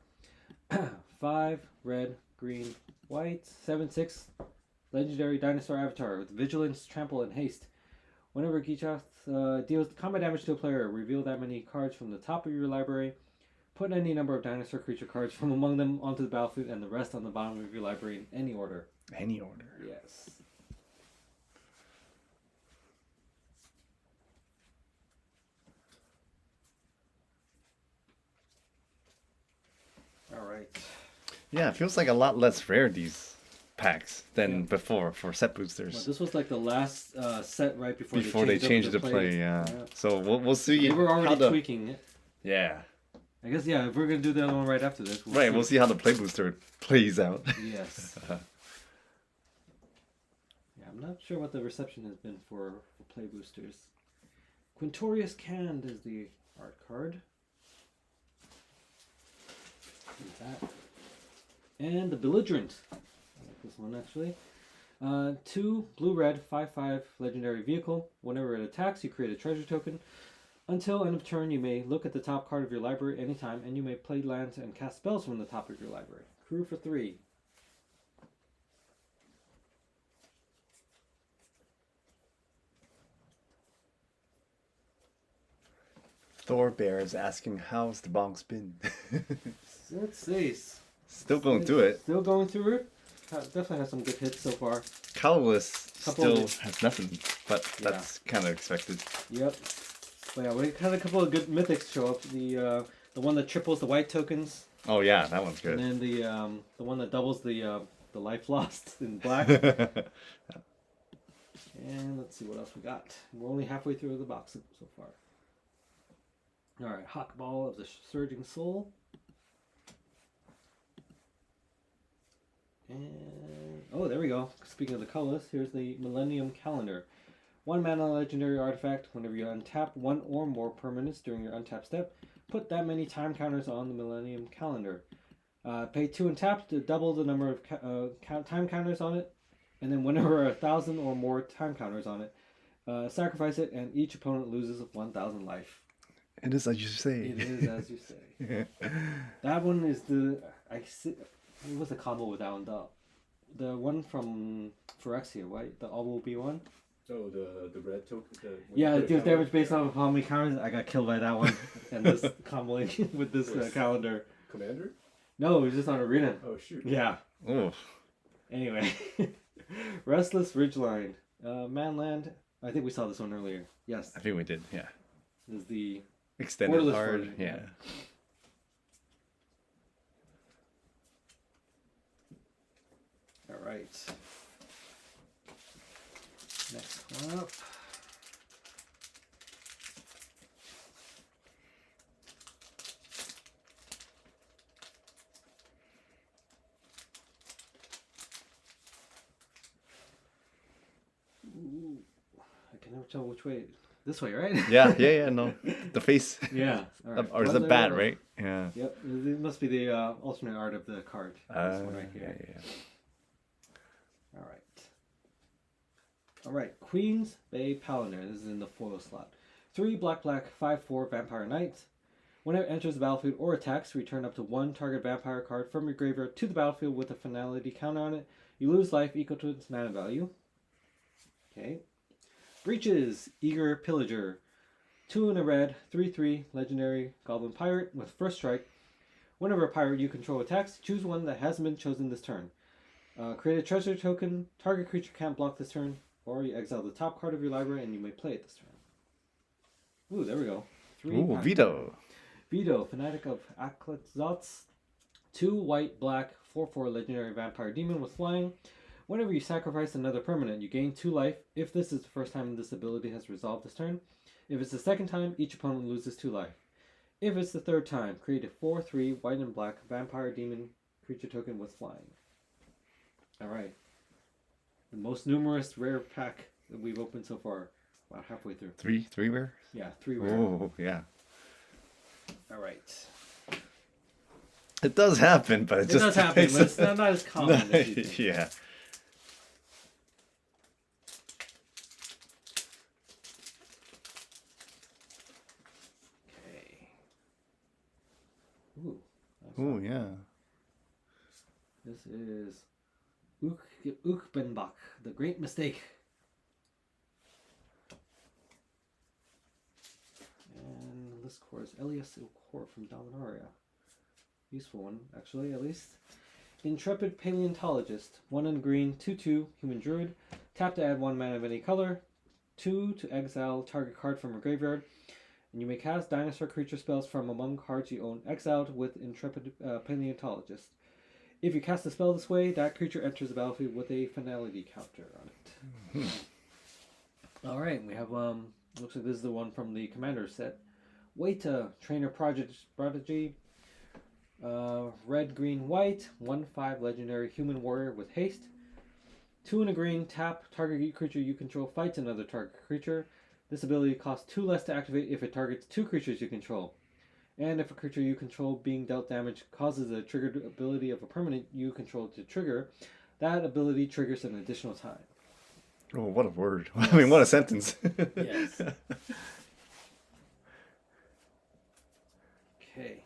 Speaker 1: 5 red, green, white. 7/6 legendary dinosaur avatar with vigilance, trample, and haste. Whenever Gishath deals combat damage to a player, reveal that many cards from the top of your library. Put any number of dinosaur creature cards from among them onto the battlefield and the rest on the bottom of your library in any order.
Speaker 2: Any order.
Speaker 1: Yes. All right.
Speaker 2: Yeah, it feels like a lot less rare these packs than
Speaker 1: Yeah.
Speaker 2: before for set boosters.
Speaker 1: Well, this was like the last set right before
Speaker 2: they changed
Speaker 1: up
Speaker 2: the play. Yeah.
Speaker 1: Yeah.
Speaker 2: So we'll see.
Speaker 1: They were
Speaker 2: how
Speaker 1: already
Speaker 2: the,
Speaker 1: tweaking it.
Speaker 2: Yeah.
Speaker 1: I guess, yeah, if we're going to do the other one right after this.
Speaker 2: We'll see how the play booster plays out.
Speaker 1: Yes. Yeah, I'm not sure what the reception has been for play boosters. Quintorius Cand is the art card. That. And the Belligerent. I like this one actually. 2 blue-red 5/5 legendary vehicle. Whenever it attacks, you create a treasure token. Until end of turn, you may look at the top card of your library anytime, and you may play lands and cast spells from the top of your library. Crew for 3.
Speaker 2: Thor Bear is asking how's the bonk's been.
Speaker 1: Let's see.
Speaker 2: Still going through it.
Speaker 1: Still going through it. Definitely has some good hits so far.
Speaker 2: Colorless
Speaker 1: Couple
Speaker 2: still
Speaker 1: of-
Speaker 2: has nothing, but that's kind of expected.
Speaker 1: Yep. But yeah, we had a couple of good mythics show up. The one that triples the white tokens,
Speaker 2: Oh yeah, that one's good.
Speaker 1: and then the one that doubles the life lost in black. And let's see what else we got. We're only halfway through the box so far. All right, Hawk Ball of the Surging Soul. And oh, there we go. Speaking of the colors, here's the Millennium Calendar. 1 mana legendary artifact. Whenever you untap one or more permanents during your untap step, put that many time counters on the Millennium Calendar. Pay 2 and tap to double the number of time counters on it, and then whenever 1,000 or more time counters on it, sacrifice it, and each opponent loses 1,000 life.
Speaker 2: It is as you say.
Speaker 1: It is as you say. That one is what was the combo with that one? The one from Phyrexia, right? The all will be one.
Speaker 3: Oh, the red token.
Speaker 1: Yeah, it deals damage based on how many counters. I got killed by that one, and this combo with this calendar.
Speaker 3: Commander?
Speaker 1: No, it was just on Arena.
Speaker 3: Oh shoot.
Speaker 1: Yeah.
Speaker 2: Oh.
Speaker 1: Anyway, Restless Ridgeline, Manland. I think we saw this one earlier. Yes,
Speaker 2: I think we did, yeah.
Speaker 1: this is the
Speaker 2: Extended
Speaker 1: Borderless
Speaker 2: card,
Speaker 1: version,
Speaker 2: yeah.
Speaker 1: all right. Next one up. Ooh, I can never tell which way. This way, right?
Speaker 2: Yeah, no. The face.
Speaker 1: Yeah. All right.
Speaker 2: Or is it bat, right? Yeah.
Speaker 1: Yep. It must be the alternate art of the card. This one right here.
Speaker 2: Yeah.
Speaker 1: All right. All right. Queen's Bay Paladin. This is in the foil slot. 3 black, 5/4 Vampire Knight. Whenever it enters the battlefield or attacks, return up to 1 target vampire card from your graveyard to the battlefield with a finality counter on it. You lose life equal to its mana value. Okay. Breaches, Eager Pillager. 2 in a red, 3/3 legendary Goblin Pirate with first strike. Whenever a pirate you control attacks, choose one that hasn't been chosen this turn. Create a treasure token. Target creature can't block this turn, or you exile the top card of your library and you may play it this turn. Ooh, there we go. 3
Speaker 2: Ooh, Vito.
Speaker 1: Vito, Fanatic of Aklatzots. 2 white, black, 4/4 legendary vampire demon with flying. Whenever you sacrifice another permanent, you gain 2 life. If this is the first time this ability has resolved this turn. If it's the second time, each opponent loses 2 life. If it's the third time, create a 4/3 white and black vampire demon creature token with flying. Alright. The most numerous rare pack that we've opened so far. About halfway through.
Speaker 2: Three rare?
Speaker 1: Yeah, 3 rare.
Speaker 2: Oh, yeah.
Speaker 1: Alright.
Speaker 2: It does happen, but
Speaker 1: It does happen, but it's not as common as you think.
Speaker 2: Yeah.
Speaker 1: Ooh.
Speaker 2: Oh, yeah.
Speaker 1: This is Ukbenbach, the Great Mistake. And this core is Elias Ilkor from Dominaria. Useful one, actually, at least. Intrepid Paleontologist. 1 in green, 2/2, Human Druid. Tap to add 1 mana of any color. 2 to exile target card from a graveyard. And you may cast dinosaur creature spells from among cards you own exiled with Intrepid Paleontologist. If you cast a spell this way, that creature enters the battlefield with a finality counter on it. Alright, we have, looks like this is the one from the Commander set. Waita, Trainer Prodigy. Red, green, white. 1/5 legendary human warrior with haste. 2 in a green, tap. Target creature you control fights another target creature. This ability costs 2 less to activate if it targets 2 creatures you control. And if a creature you control being dealt damage causes a triggered ability of a permanent you control to trigger, that ability triggers an additional time.
Speaker 2: Oh, what a word. I mean, what a sentence.
Speaker 1: Yes. Okay.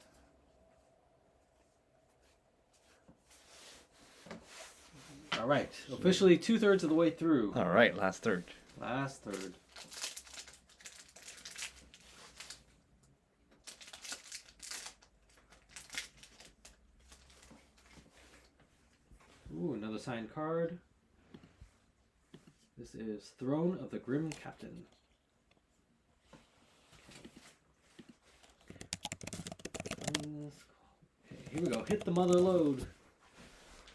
Speaker 1: All right. Officially 2/3 of the way through.
Speaker 2: All right, last third.
Speaker 1: Last third. Ooh, another signed card. This is Throne of the Grim Captain. Okay, here we go. Hit the mother load.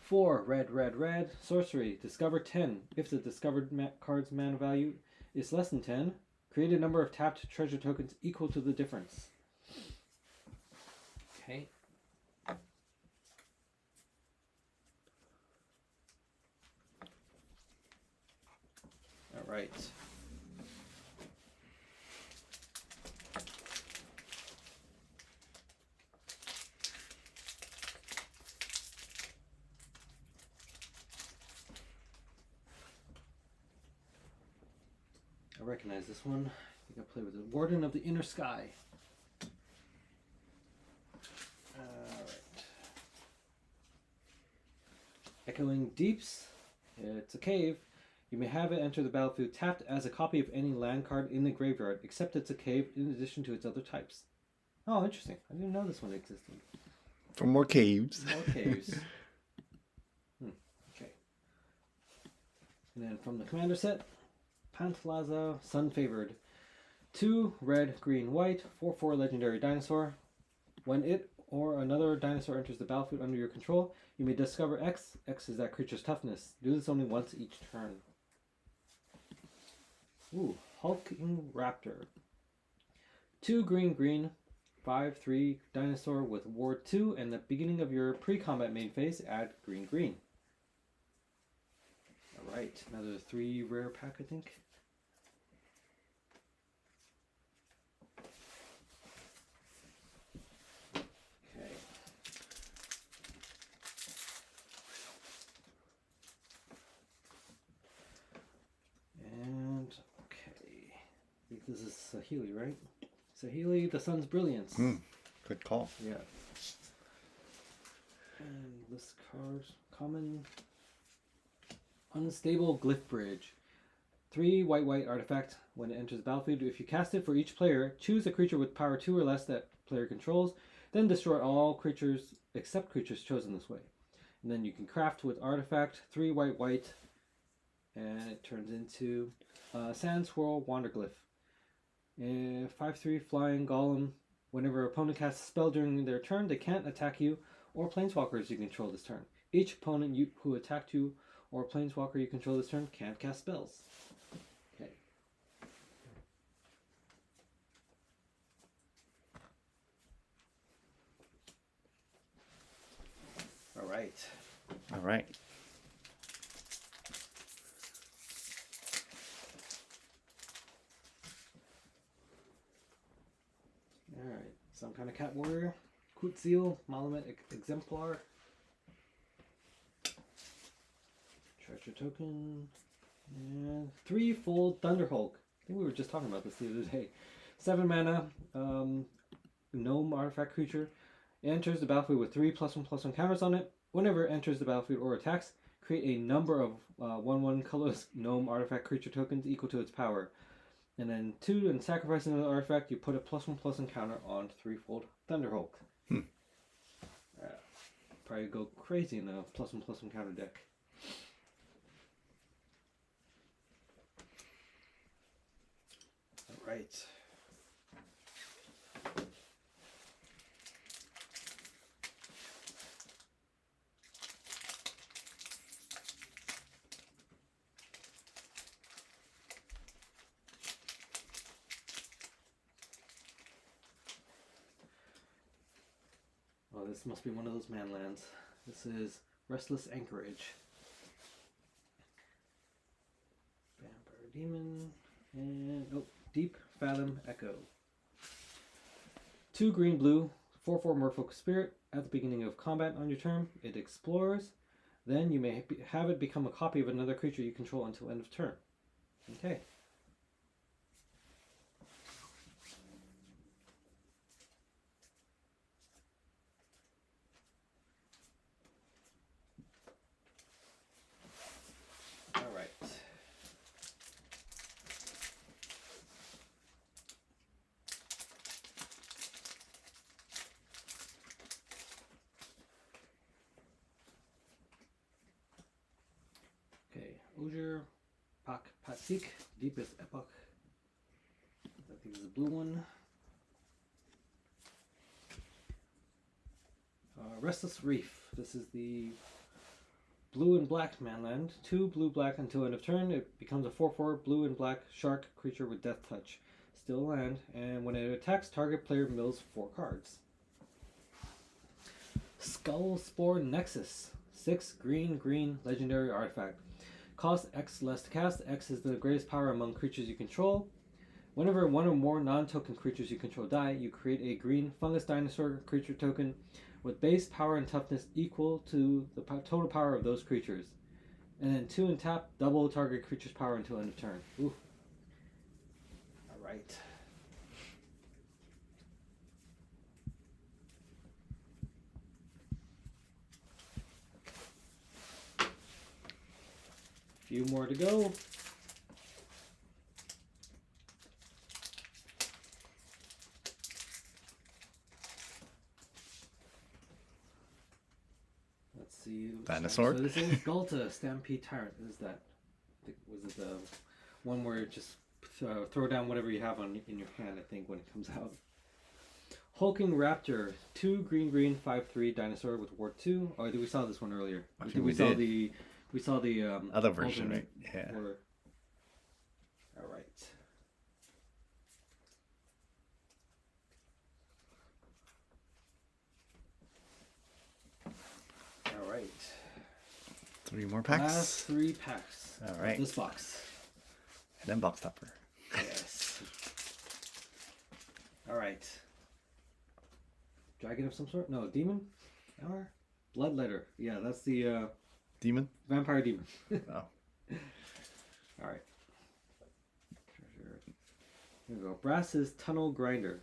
Speaker 1: 4 red, red, red. Sorcery. Discover 10. If the discovered card's mana value is less than 10, create a number of tapped treasure tokens equal to the difference. Okay. All right. I recognize this one. I think I play with the Warden of the Inner Sky. Alright. Echoing Deeps. It's a cave. You may have it enter the battlefield tapped as a copy of any land card in the graveyard, except it's a cave in addition to its other types. Oh, interesting. I didn't know this one existed.
Speaker 2: For more caves.
Speaker 1: More caves. Okay. And then from the commander set, Panthlaza, Sun Favored. 2 red, green, white, 4/4 legendary dinosaur. When it or another dinosaur enters the battlefield under your control, you may discover X. X is that creature's toughness. Do this only once each turn. Ooh, Hulking Raptor. 2 green, green, 5/3 dinosaur with Ward 2, and the beginning of your pre-combat main phase, add green, green. Alright, another 3 rare pack, I think. Okay. And, okay. I think this is Saheeli, right? Saheeli, the Sun's Brilliance.
Speaker 2: Good call.
Speaker 1: Yeah. And this card, common. Unstable Glyph Bridge. 3 white, white artifact. When it enters the battlefield, if you cast it for each player, choose a creature with power 2 or less that player controls, then destroy all creatures except creatures chosen this way. And then you can craft with artifact, 3 white, white, and it turns into Sand Swirl Wanderglyph. 5/3 Flying Golem. Whenever an opponent casts a spell during their turn, they can't attack you or planeswalkers you control this turn. Each opponent who attacked you or planeswalker you control this turn can't cast spells. Okay. All right.
Speaker 2: All right.
Speaker 1: All right. Some kind of cat warrior. Quetzal, Malamet Exemplar. Treasure token. And 3-fold Thunderhulk. I think we were just talking about this the other day. 7 mana. Gnome artifact creature. It enters the battlefield with 3+1/+1 counters on it. Whenever it enters the battlefield or attacks, create a number of 1/1 colorless gnome artifact creature tokens equal to its power. And then 2, and sacrificing another artifact, you put a +1/+1 counter on 3-fold Thunderhulk. Probably go crazy in a +1/+1 counter deck. Alright. Oh, this must be one of those manlands. This is Restless Anchorage. Vampire Demon. And, Deep Fathom Echo. 2 green, blue, 4/4 Merfolk Spirit. At the beginning of combat on your turn, it explores. Then you may have it become a copy of another creature you control until end of turn. Okay. Ogier, Pak Pasik, Deepest Epoch. I think this is a blue one. Restless Reef. This is the blue and black manland. 2 blue black until end of turn. It becomes a 4/4 blue and black shark creature with death touch. Still land, and when it attacks, target player mills 4 cards. Skull Spore Nexus. 6 green legendary artifact. Cost X less to cast. X is the greatest power among creatures you control. Whenever one or more non-token creatures you control die, you create a green fungus dinosaur creature token with base power and toughness equal to the total power of those creatures. And then 2 and tap, double target creature's power until end of turn. Ooh. Alright. Few more to go. Let's see.
Speaker 2: Dinosaur?
Speaker 1: So this is Gulta, Stampede Tyrant. Is that? Was it the one where it just throw down whatever you have in your hand, I think, when it comes out? Hulking Raptor, 2 green 5/3 dinosaur with Ward 2. Oh, I think we saw this one earlier.
Speaker 2: I think we did.
Speaker 1: We saw the
Speaker 2: other version, right? Yeah.
Speaker 1: All right. All right.
Speaker 2: 3 more packs.
Speaker 1: Last 3 packs.
Speaker 2: All right.
Speaker 1: This box.
Speaker 2: And then box topper.
Speaker 1: Yes. All right. Dragon of some sort? No, demon? Or Bloodletter. Yeah, that's the
Speaker 2: Demon?
Speaker 1: vampire demon.
Speaker 2: Oh.
Speaker 1: All right. Treasure. Here we go. Brass's Tunnel Grinder.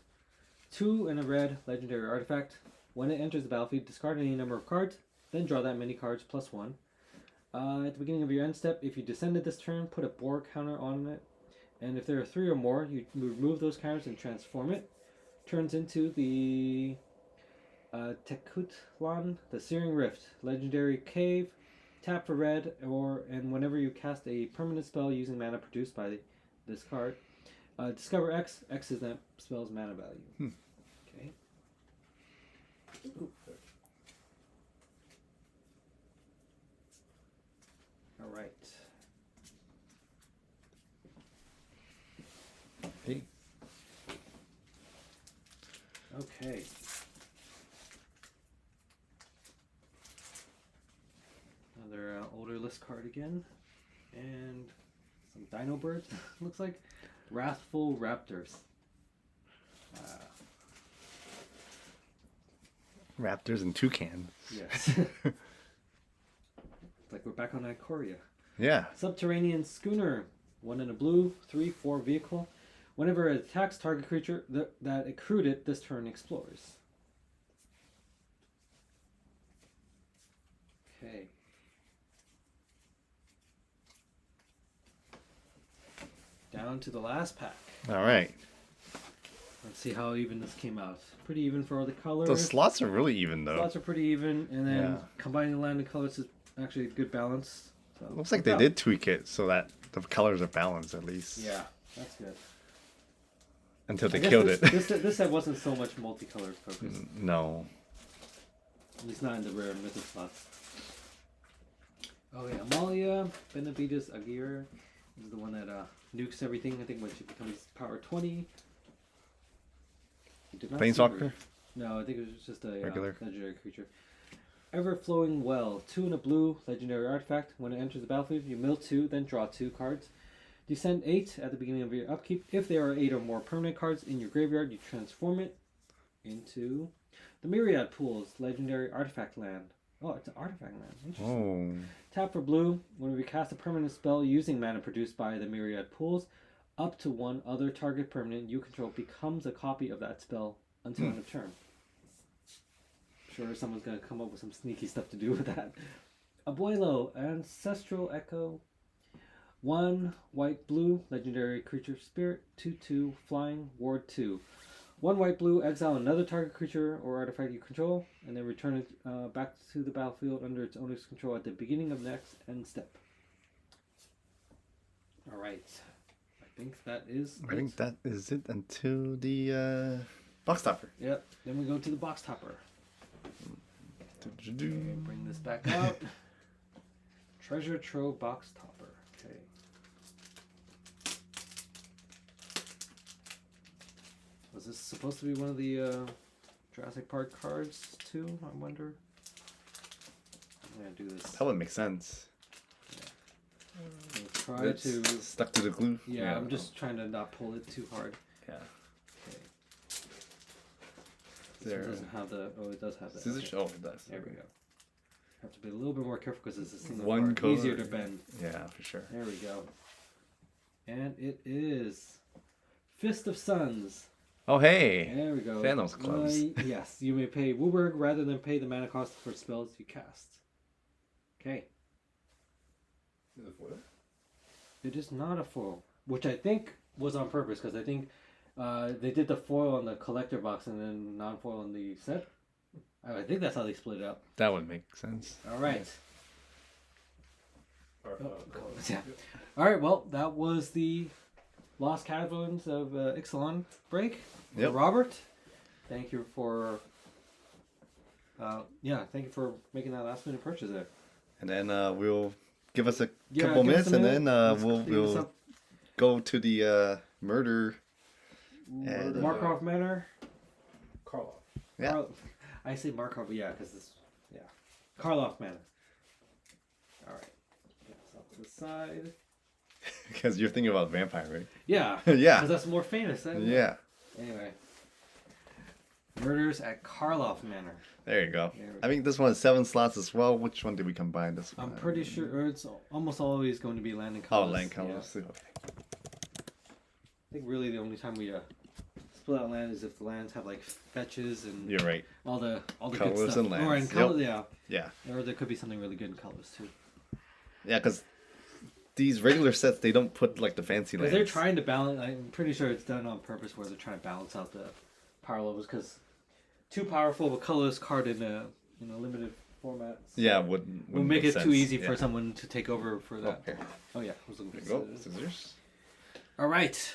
Speaker 1: 2 and a red legendary artifact. When it enters the battlefield, discard any number of cards, then draw that many cards plus 1. At the beginning of your end step, if you descended this turn, put a boar counter on it. And if there are 3 or more, you remove those counters and transform it. Turns into the Tekutlan, the Searing Rift. Legendary Cave. Tap for red, and whenever you cast a permanent spell using mana produced by this card, discover X. X is that spell's mana value. Okay. Ooh. All right.
Speaker 2: Hey.
Speaker 1: Okay. Another older list card again, and some Dino Birds. Looks like Wrathful Raptors.
Speaker 2: Raptors and toucans.
Speaker 1: Yes. It's like we're back on Ikoria.
Speaker 2: Yeah.
Speaker 1: Subterranean Schooner. 1 in a blue, 3/4 vehicle. Whenever it attacks target creature that accrued it this turn explores. Okay. Down to the last pack.
Speaker 2: All right.
Speaker 1: Let's see how even this came out. Pretty even for all the colors.
Speaker 2: The slots are really even, though.
Speaker 1: Slots are pretty even, and then
Speaker 2: Yeah.
Speaker 1: combining the land and colors is actually a good balance. So,
Speaker 2: Looks like they did tweak it so that the colors are balanced, at least.
Speaker 1: Yeah, that's good.
Speaker 2: Until they
Speaker 1: I guess
Speaker 2: killed
Speaker 1: this,
Speaker 2: it.
Speaker 1: This set wasn't so much multicolor focused.
Speaker 2: No.
Speaker 1: At least not in the rare mythic slots. Oh yeah, Amalia Benavides Aguirre is the one that nukes everything. I think when she becomes power 20. Did not see
Speaker 2: Planeswalker?
Speaker 1: her. No, I think it was just a
Speaker 2: Regular?
Speaker 1: legendary creature. Ever-Flowing Well. 2 and a blue legendary artifact. When it enters the battlefield, you mill 2, then draw 2 cards. Descend 8 at the beginning of your upkeep. If there are 8 or more permanent cards in your graveyard, you transform it into the Myriad Pools legendary artifact land. Oh, it's an artifact land. Interesting.
Speaker 2: Oh.
Speaker 1: Tap for blue. When we cast a permanent spell using mana produced by the Myriad Pools, up to 1 other target permanent you control becomes a copy of that spell until end of turn. Sure, someone's going to come up with some sneaky stuff to do with that. Abuelo, Ancestral Echo. 1 white blue legendary creature spirit. 2/2 flying ward 2. 1 white blue, exile another target creature or artifact you control, and then return it back to the battlefield under its owner's control at the beginning of next end step. right. I think that is.
Speaker 2: I think that is it until the box topper.
Speaker 1: Yep. Then we go to the box topper. Okay, bring this back out. Treasure Trove box topper. Okay. Was this supposed to be one of the Jurassic Park cards too? I wonder. I'm gonna do this.
Speaker 2: That would make sense.
Speaker 1: We'll try to.
Speaker 2: Stuck to the glue.
Speaker 1: Yeah, I'm just trying to not pull it too hard.
Speaker 2: Yeah.
Speaker 1: Okay.
Speaker 2: There.
Speaker 1: This one doesn't have the. Oh, it does have that.
Speaker 2: Scissors?
Speaker 1: Okay.
Speaker 2: Oh, it does.
Speaker 1: There we go. Have to be a little bit more careful because it's a single
Speaker 2: One
Speaker 1: part.
Speaker 2: color.
Speaker 1: Easier to bend.
Speaker 2: Yeah, for sure.
Speaker 1: There we go. And it is Fist of Suns.
Speaker 2: Oh, hey.
Speaker 1: There we go.
Speaker 2: Thanos gloves.
Speaker 1: Yes, you may pay Wooburg rather than pay the mana cost for spells you cast. Okay.
Speaker 3: Is it foil?
Speaker 1: It is not a foil, which I think was on purpose because I think they did the foil on the collector box and then non-foil on the set. I think that's how they split it up.
Speaker 2: That would make sense.
Speaker 1: All right.
Speaker 3: Or,
Speaker 1: Yeah. All right. Well, that was the Lost Caverns of Ixalan break.
Speaker 2: Yep.
Speaker 1: Robert, thank you for. Thank you for making that last minute purchase there.
Speaker 2: And then we'll give us a
Speaker 1: Yeah,
Speaker 2: couple
Speaker 1: give us
Speaker 2: minutes,
Speaker 1: a
Speaker 2: and
Speaker 1: minute.
Speaker 2: then
Speaker 1: Let's clean this
Speaker 2: we'll
Speaker 1: up.
Speaker 2: go to the murder. And,
Speaker 1: Markov Manor.
Speaker 3: Karlov.
Speaker 2: Yeah.
Speaker 1: I say Markov, yeah, because this, yeah. Karlov Manor. All right. Get this off to the side.
Speaker 2: Because you're thinking about vampire, right?
Speaker 1: Yeah.
Speaker 2: Yeah.
Speaker 1: Because that's more famous.
Speaker 2: Yeah.
Speaker 1: Anyway. Murders at Karlov Manor.
Speaker 2: There you go.
Speaker 1: There we
Speaker 2: I think this one is 7 slots as well. Which one did we combine this one?
Speaker 1: I'm pretty sure or it's almost always going to be land and
Speaker 2: Oh,
Speaker 1: colors.
Speaker 2: land colors.
Speaker 1: Yeah.
Speaker 2: Okay.
Speaker 1: I think really the only time we split out land is if the lands have like fetches and
Speaker 2: You're right.
Speaker 1: all the
Speaker 2: Colors
Speaker 1: good stuff.
Speaker 2: and lands.
Speaker 1: Or in color, yeah.
Speaker 2: Yeah.
Speaker 1: Or there could be something really good in colors too.
Speaker 2: Yeah, because these regular sets, they don't put like the fancy
Speaker 1: Because
Speaker 2: lands.
Speaker 1: they're trying to balance. I'm pretty sure it's done on purpose where they're trying to balance out the power levels because too powerful of a colorless card in a limited format.
Speaker 2: Yeah, wouldn't
Speaker 1: Will make
Speaker 2: make
Speaker 1: it
Speaker 2: sense.
Speaker 1: too easy
Speaker 2: Yeah.
Speaker 1: for someone to take over for that.
Speaker 2: Okay.
Speaker 1: Oh yeah, I was looking
Speaker 2: There
Speaker 1: for
Speaker 2: you go.
Speaker 1: scissors.
Speaker 2: Scissors.
Speaker 1: All right.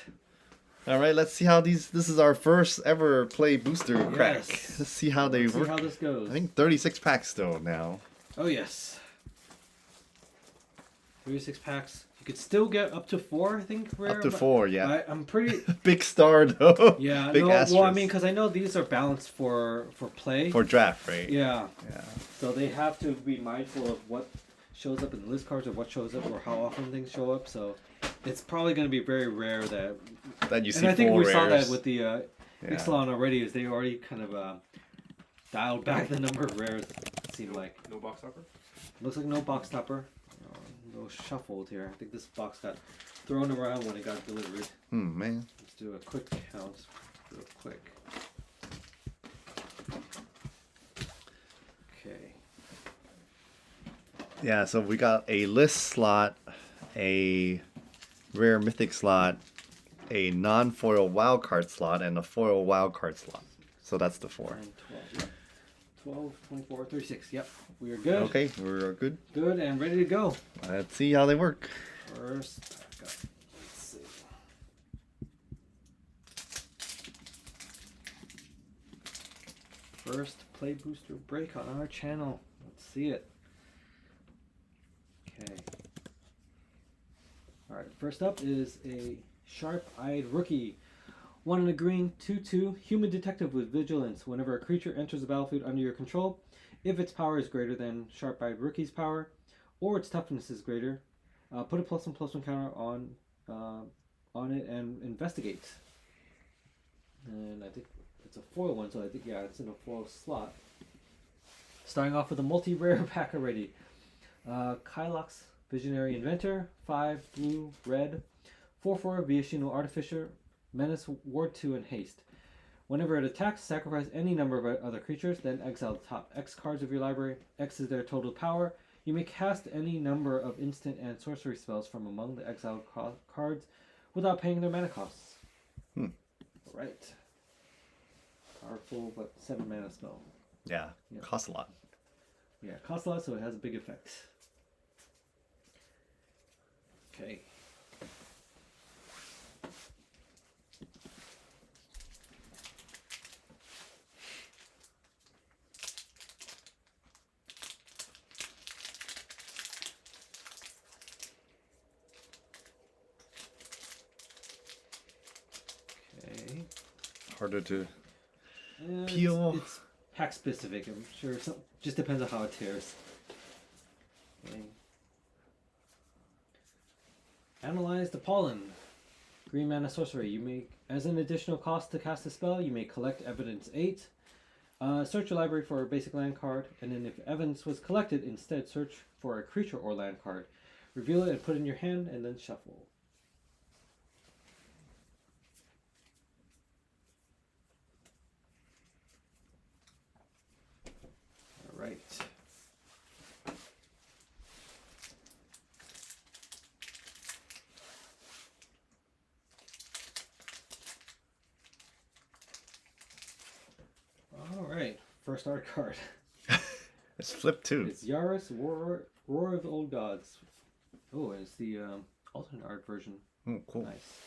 Speaker 2: All right, let's see how these. This is our first ever play booster crack.
Speaker 1: Yes.
Speaker 2: Let's see how they
Speaker 1: Let's
Speaker 2: work.
Speaker 1: see how this goes.
Speaker 2: I think 36 packs though now.
Speaker 1: Oh yes. 36 packs. You could still get up to 4, I think. Rare,
Speaker 2: Up to
Speaker 1: but
Speaker 2: 4, yeah.
Speaker 1: I'm pretty.
Speaker 2: Big star though.
Speaker 1: Yeah.
Speaker 2: Big
Speaker 1: No, well, I
Speaker 2: asterisk.
Speaker 1: mean, because I know these are balanced for play.
Speaker 2: For draft, right?
Speaker 1: Yeah.
Speaker 2: Yeah.
Speaker 1: So they have to be mindful of what shows up in the list cards or what shows up or how often things show up. So it's probably going to be very rare that.
Speaker 2: That you see
Speaker 1: And I think
Speaker 2: 4
Speaker 1: we
Speaker 2: rares.
Speaker 1: saw that with the
Speaker 2: Yeah.
Speaker 1: Ixalan already. Is they already kind of dialed back the number of rares. It seemed like.
Speaker 3: No box topper?
Speaker 1: Looks like no box topper. No shuffled here. I think this box got thrown around when it got delivered.
Speaker 2: Man.
Speaker 1: Let's do a quick count, real quick. Okay.
Speaker 2: Yeah, so we got a list slot, a rare mythic slot, a non-foil wildcard slot, and a foil wildcard slot. So that's the 4.
Speaker 1: 10, 12, 12, 24, 36. Yep, we are good.
Speaker 2: Okay, we're good.
Speaker 1: Good and ready to go.
Speaker 2: Let's see how they work.
Speaker 1: First pack up. Let's see. First play booster break on our channel. Let's see it. Okay. Alright, first up is a sharp-eyed rookie. 1 in a green, 2/2, human detective with vigilance. Whenever a creature enters the battlefield under your control, if its power is greater than sharp-eyed rookie's power, or its toughness is greater, put a +1/+1 counter on it and investigate. And I think it's a foil one, so I think it's in a foil slot. Starting off with a multi-rare pack already. Kylox, Visionary Inventor, 5 blue, red, 4/4 Viashino Artificer, Menace, Ward 2, and Haste. Whenever it attacks, sacrifice any number of other creatures, then exile the top X cards of your library. X is their total power. You may cast any number of instant and sorcery spells from among the exiled cards without paying their mana costs. Alright. Powerful, but 7 mana spell.
Speaker 2: Yeah,
Speaker 1: Yeah.
Speaker 2: costs a lot.
Speaker 1: Yeah, it costs a lot, so it has a big effect. Okay.
Speaker 2: harder to
Speaker 1: Yeah,
Speaker 2: peel.
Speaker 1: It's pack specific. I'm sure. Just depends on how it tears. Okay. Analyze the pollen. Green mana sorcery. You may, as an additional cost to cast a spell, you may collect evidence 8. Search your library for a basic land card, and then if evidence was collected, instead search for a creature or land card. Reveal it and put it in your hand, and then shuffle. All right. All right. First art card.
Speaker 2: It's flipped too.
Speaker 1: It's Yaris, Roar of the Old Gods. Oh, and it's the alternate art version.
Speaker 2: Oh, cool.
Speaker 1: Nice.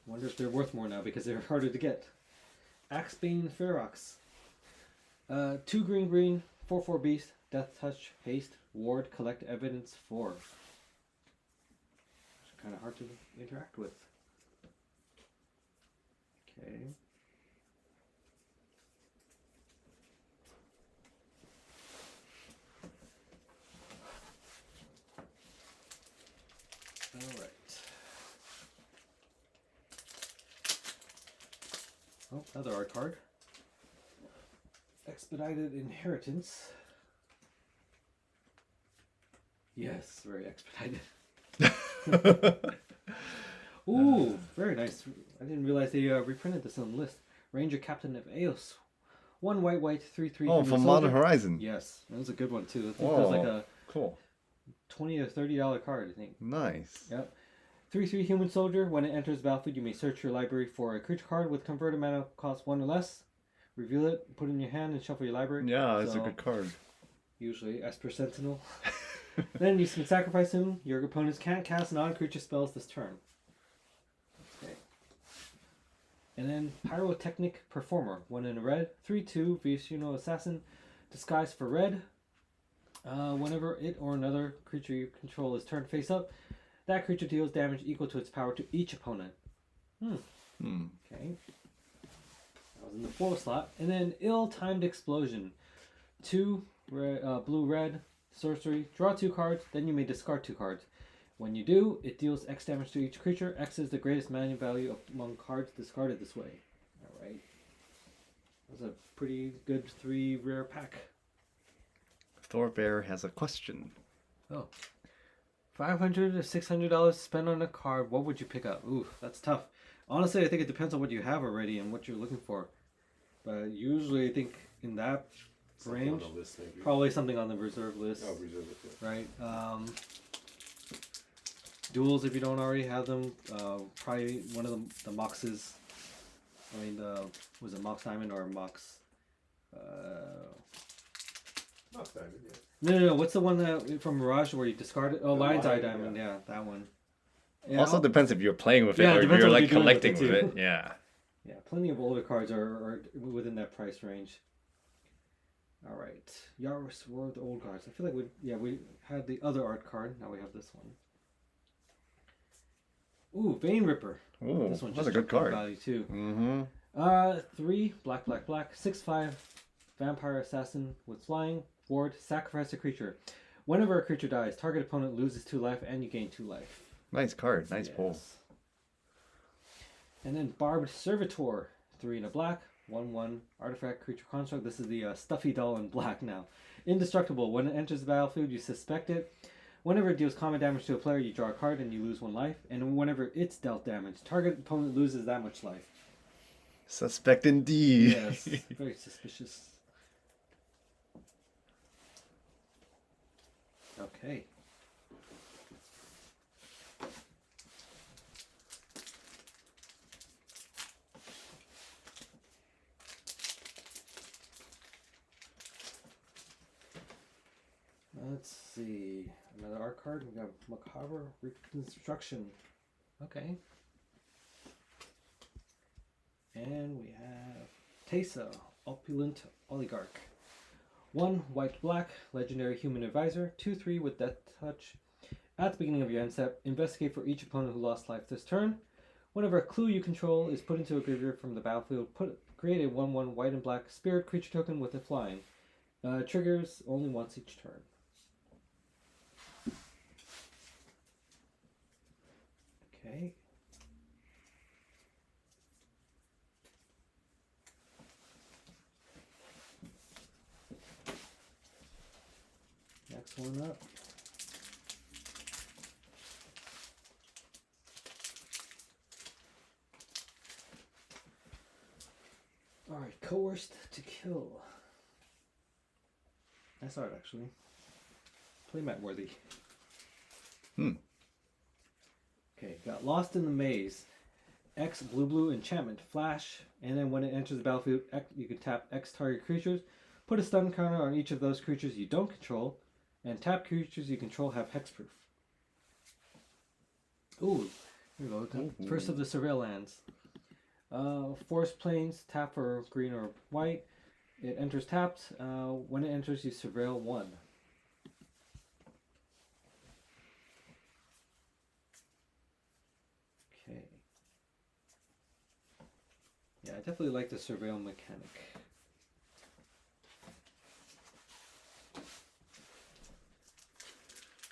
Speaker 1: Wonder if they're worth more now because they're harder to get. Axebane Ferox. 2 green, 4/4 beast, death touch, haste, ward, collect evidence 4. It's kind of hard to interact with. Okay. All right. Oh, another art card. Expedited Inheritance. Yes, very expedited. Ooh, very nice. I didn't realize they reprinted this on the list. Ranger Captain of Eos. 1 white, 3/3.
Speaker 2: Oh, from Modern Horizon.
Speaker 1: Yes, that was a good one too. I think that was like a
Speaker 2: cool.
Speaker 1: $20 or $30 card, I think.
Speaker 2: Nice.
Speaker 1: Yep. 3/3 Human Soldier. When it enters the battlefield, you may search your library for a creature card with converted mana cost 1 or less. Reveal it, put it in your hand, and shuffle your library.
Speaker 2: Yeah, it's a good card.
Speaker 1: Usually Esper Sentinel. Then you can sacrifice him. Your opponents can't cast non-creature spells this turn. Okay. And then Pyrotechnic Performer. 1 in a red. 3/2 Vishnu Assassin. Disguise for red. Whenever it or another creature you control is turned face up, that creature deals damage equal to its power to each opponent. Okay. That was in the 4 slot. And then Ill-Timed Explosion. 2 blue-red sorcery. Draw 2 cards, then you may discard 2 cards. When you do, it deals X damage to each creature. X is the greatest mana value among cards discarded this way. Alright. That was a pretty good 3 rare pack.
Speaker 2: Thorbear has a question.
Speaker 1: Oh. $500 to $600 spent on a card. What would you pick up? Ooh, that's tough. Honestly, I think it depends on what you have already and what you're looking for. But usually, I think in that range,
Speaker 3: on the list, maybe.
Speaker 1: probably something on the reserve list.
Speaker 3: Oh, reserve it. Yeah.
Speaker 1: Right. Duels, if you don't already have them. Probably one of the Moxes. I mean, was it Mox Diamond or Mox?
Speaker 3: Not Diamond, yeah.
Speaker 1: No. What's the one that from Mirage where you discard it? Oh, Lion's Eye Diamond. Yeah, that one. Yeah,
Speaker 2: Also depends if you're playing with it
Speaker 1: Yeah, it
Speaker 2: or if
Speaker 1: depends
Speaker 2: you're
Speaker 1: on what
Speaker 2: like
Speaker 1: you're doing with
Speaker 2: collecting
Speaker 1: it,
Speaker 2: with
Speaker 1: too.
Speaker 2: it. Yeah.
Speaker 1: Yeah, plenty of older cards are within that price range. All right, Yaris War of the Old Gods. I feel like we had the other art card. Now we have this one. Ooh, Vein Ripper.
Speaker 2: Ooh,
Speaker 1: This one
Speaker 2: that's a
Speaker 1: just
Speaker 2: good card.
Speaker 1: value too.
Speaker 2: Mm-hmm.
Speaker 1: 3 black, 6/5 Vampire Assassin with flying. Ward, sacrifice a creature. Whenever a creature dies, target opponent loses 2 life and you gain 2 life.
Speaker 2: Nice card. Nice pull.
Speaker 1: And then Barbed Servitor, 3 in a black, 1/1 artifact creature construct. This is the stuffy doll in black now. Indestructible. When it enters the battlefield, you suspect it. Whenever it deals combat damage to a player, you draw a card and you lose 1 life. And whenever it's dealt damage, target opponent loses that much life.
Speaker 2: Suspect indeed.
Speaker 1: Yes, very suspicious. Okay. Let's see. Another art card. We got Macabre Reconstruction. Okay. And we have Tesa, Opulent Oligarch. 1 white black, legendary human advisor. 2/3 with death touch. At the beginning of your end step, investigate for each opponent who lost life this turn. Whenever a clue you control is put into a graveyard from the battlefield, create a 1/1 white and black spirit creature token with a flying. Triggers only once each turn. Okay. Next one up. Alright, Coerced to Kill. I saw it actually. Playmat worthy. Okay, got Lost in the Maze. X blue enchantment flash, and then when it enters the battlefield, you can tap X target creatures, put a stun counter on each of those creatures you don't control, and tap creatures you control have hexproof. Ooh, here we go. First of the Surveil lands. Forest Plains, tap for green or white. It enters tapped. When it enters, you Surveil 1. Okay. Yeah, I definitely like the Surveil mechanic.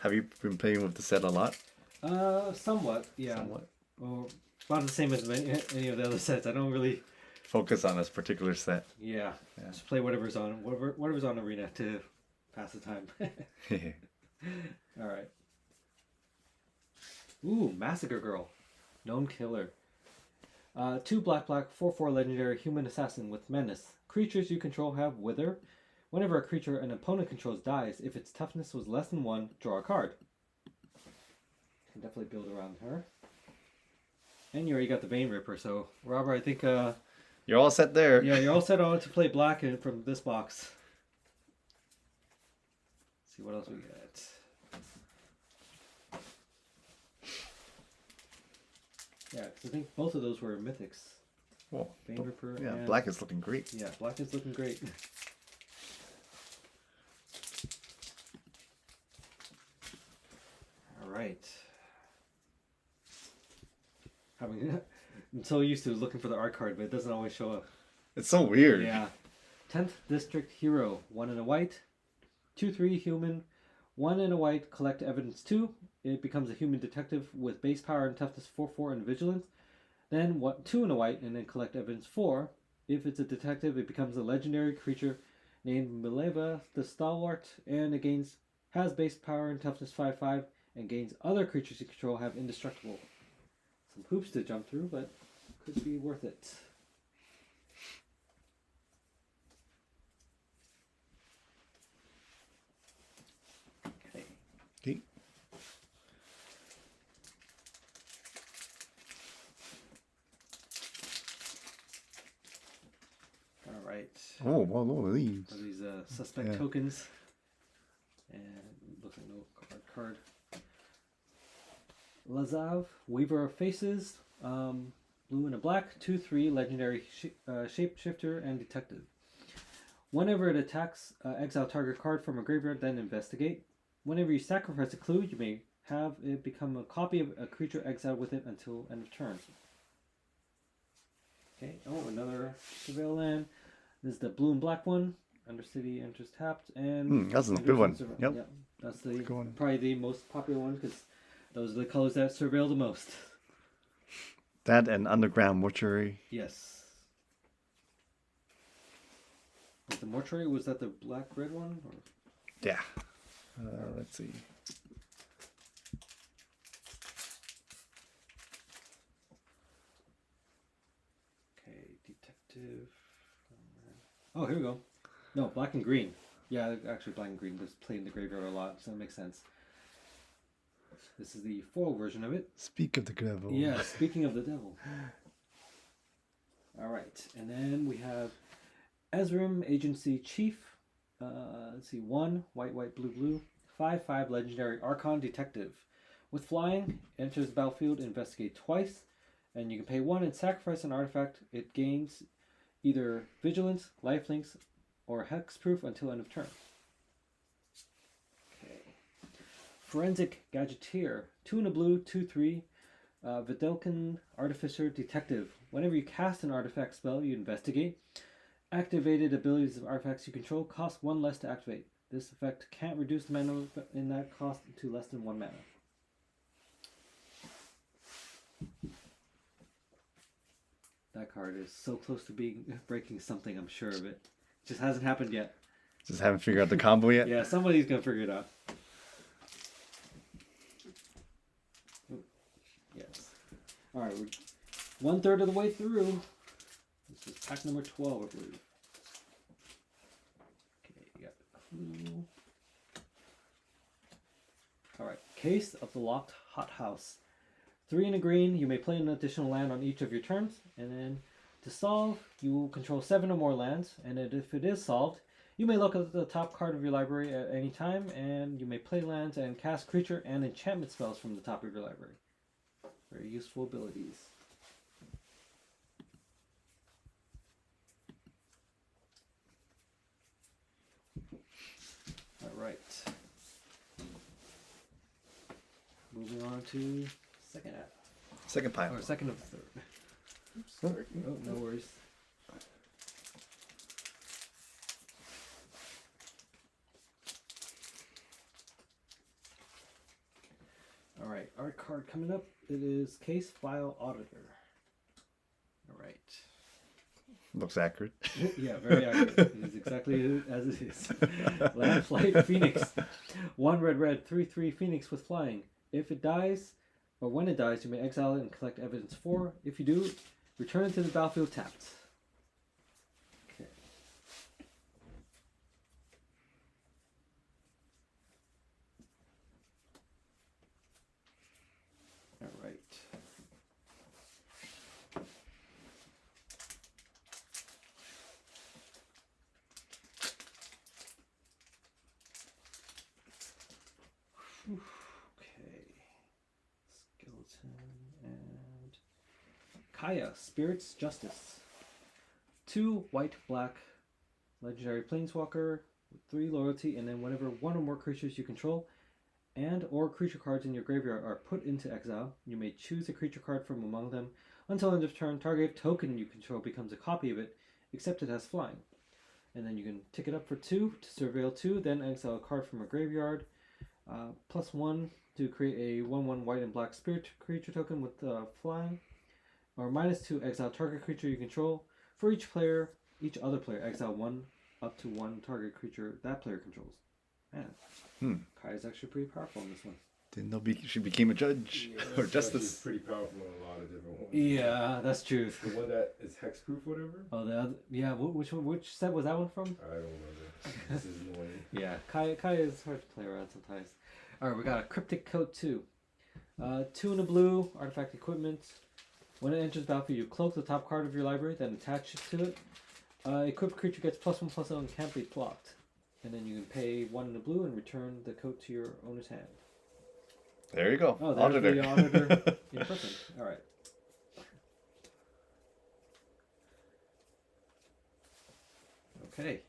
Speaker 2: Have you been playing with the set a lot?
Speaker 1: Somewhat, yeah.
Speaker 2: Somewhat.
Speaker 1: Well, about the same as any of the other sets. I don't really
Speaker 2: Focus on this particular set.
Speaker 1: Yeah. Just play whatever's on Arena to pass the time. All right. Ooh, Massacre Girl, known killer. 2 black 4/4 legendary human assassin with menace. Creatures you control have wither. Whenever a creature an opponent controls dies, if its toughness was less than 1, draw a card. Can definitely build around her. And you already got the Vein Ripper, so Robert, I think
Speaker 2: you're all set there.
Speaker 1: Yeah, you're all set on to play black from this box. Let's see what else we got. Yeah, because I think both of those were mythics.
Speaker 2: Well,
Speaker 1: Vein Ripper.
Speaker 2: yeah,
Speaker 1: and
Speaker 2: black is looking great.
Speaker 1: Yeah, black is looking great. All right. I'm so used to looking for the art card, but it doesn't always show up.
Speaker 2: It's so weird.
Speaker 1: Yeah. 10th District Hero. 1 and a white. 2/3 human. 1 and a white. Collect evidence 2. It becomes a human detective with base power and toughness 4/4 and vigilance. Then 2 and a white, and then collect evidence 4. If it's a detective, it becomes a legendary creature named Mileva the Stalwart, and it has base power and toughness 5/5, and gains other creatures you control have indestructible. Some hoops to jump through, but could be worth it. Okay.
Speaker 2: Okay.
Speaker 1: All right.
Speaker 2: Oh, well, look at these.
Speaker 1: So these suspect tokens, and looks like no card. Lazav, Weaver of Faces, blue and a black, 2/3 legendary shapeshifter and detective. Whenever it attacks, exile target card from a graveyard, then investigate. Whenever you sacrifice a clue, you may have it become a copy of a creature exiled with it until end of turn. Okay, oh, another Surveil land. This is the blue and black one. Undercity enters tapped, and
Speaker 2: that's a good one. Yep.
Speaker 1: Yeah, that's the
Speaker 2: Good one.
Speaker 1: probably the most popular one because those are the colors that surveil the most.
Speaker 2: That and Underground Mortuary.
Speaker 1: Yes. The mortuary, was that the black-red one? Or?
Speaker 2: Yeah. Let's see.
Speaker 1: Okay, detective. Oh, here we go. No, black and green. Yeah, actually black and green was played in the graveyard a lot, so that makes sense. This is the foil version of it.
Speaker 2: Speak of the devil.
Speaker 1: Yeah, speaking of the devil. All right, and then we have Ezrim, Agency Chief. Let's see, 1, white, blue, 5/5 legendary Archon Detective. With flying, enters the battlefield, investigate twice, and you can pay 1 and sacrifice an artifact. It gains either vigilance, lifelinks, or hexproof until end of turn. Okay. Forensic Gadgeteer, 2 and a blue, 2/3. Vidalcan Artificer Detective. Whenever you cast an artifact spell, you investigate. Activated abilities of artifacts you control cost 1 less to activate. This effect can't reduce the mana in that cost to less than 1 mana. That card is so close to breaking something, I'm sure of it. Just hasn't happened yet.
Speaker 2: Just haven't figured out the combo yet?
Speaker 1: Yeah, somebody's going to figure it out. Ooh, yes. Alright, we're 1/3 of the way through. This is pack number 12, I believe. Okay, you got the clue. Alright, Case of the Locked Hothouse. 3 and a green, you may play an additional land on each of your turns, and then to solve, you will control 7 or more lands, and if it is solved, you may look at the top card of your library at any time, and you may play lands and cast creature and enchantment spells from the top of your library. Very useful abilities. Alright. Moving on to second app.
Speaker 2: Second pile.
Speaker 1: Or second of the third.
Speaker 3: Oops, sorry.
Speaker 1: Oh, no worries. Alright, our card coming up, it is Case File Auditor. Alright.
Speaker 2: Looks accurate.
Speaker 1: Yeah, very accurate. It is exactly as it is. Land Flight Phoenix. 1 red, 3/3 Phoenix with flying. If it dies, or when it dies, you may exile it and collect evidence 4. If you do, return it to the battlefield tapped. Okay. Alright. Okay. Skeleton and Kaya, Spirit's Justice. 2 white-black legendary planeswalker with 3 loyalty, and then whenever 1 or more creatures you control and or creature cards in your graveyard are put into exile, you may choose a creature card from among them. Until end of turn, target token you control becomes a copy of it, except it has flying. And then you can tick it up for 2 to surveil 2, then exile a card from a graveyard. +1 to create a 1/1 white and black spirit creature token with flying. Or -2, exile target creature you control. For each other player, exile 1 up to 1 target creature that player controls. Man, Kai is actually pretty powerful in this one.
Speaker 2: Didn't know she became a judge or justice.
Speaker 3: Pretty powerful in a lot of different ones.
Speaker 1: Yeah, that's true.
Speaker 3: The one that is hexproof, whatever.
Speaker 1: Oh, the other, yeah. Which set was that one from?
Speaker 3: I don't remember. This is annoying.
Speaker 1: Yeah, Kai is hard to play around sometimes. All right, we got a Cryptic Coat 2. 2 in a blue, artifact equipment. When it enters battlefield, you cloak the top card of your library, then attach it to it. Equipped creature gets +1/+0 and can't be blocked. And then you can pay 1 in the blue and return the coat to your owner's hand.
Speaker 2: There you go.
Speaker 1: Oh, there's
Speaker 2: Auditor.
Speaker 1: the auditor in person. All right. Okay.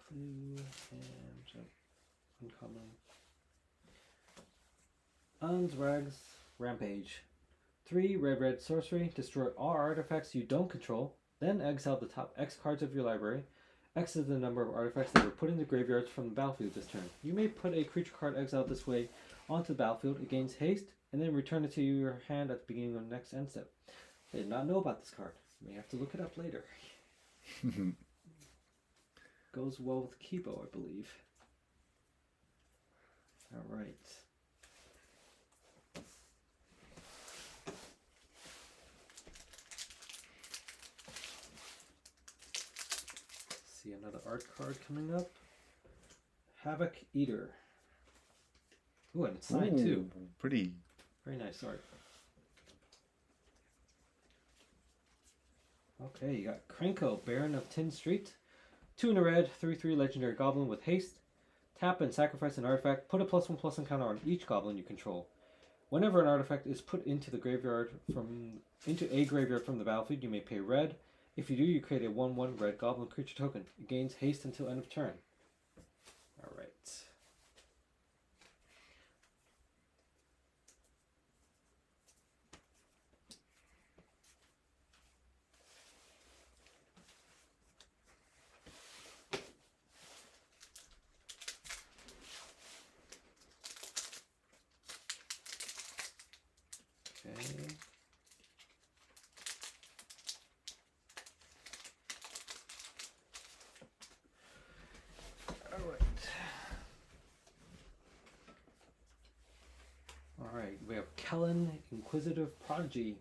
Speaker 1: Clue and uncommon. Unzrag's Rampage. 3 red sorcery. Destroy all artifacts you don't control. Then exile the top X cards of your library. X is the number of artifacts that were put into graveyards from the battlefield this turn. You may put a creature card exiled this way onto the battlefield. It gains haste, and then return it to your hand at the beginning of the next end step. I did not know about this card. You may have to look it up later. Goes well with Kibo, I believe. Alright. See another art card coming up. Havoc Eater. Ooh, and it's signed too.
Speaker 2: Pretty.
Speaker 1: Very nice art. Okay, you got Krenko, Baron of Tin Street. 2 in a red, 3/3 legendary goblin with haste. Tap and sacrifice an artifact. Put a +1/+1 counter on each goblin you control. Whenever an artifact is put into a graveyard from the battlefield, you may pay red. If you do, you create a 1/1 red goblin creature token. It gains haste until end of turn. All right. Okay. Alright, we have Kellen, Inquisitive Prodigy.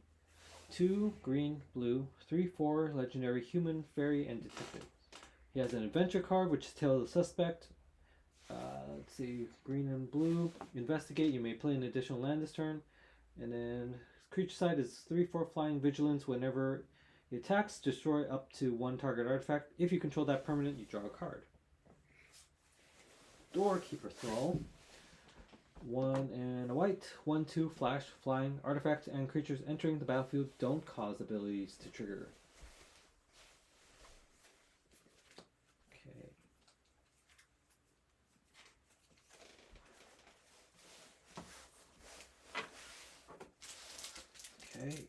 Speaker 1: 2 green, blue, 3/4 legendary human, fairy, and detective. He has an adventure card, which is Tale of the Suspect. Let's see, green and blue. Investigate, you may play an additional land this turn. And then creature side is 3/4 flying vigilance. Whenever it attacks, destroy up to 1 target artifact. If you control that permanent, you draw a card. Doorkeeper Thrall. 1 and a white. 1/2 flash flying. Artifacts and creatures entering the battlefield don't cause abilities to trigger. Okay. Okay.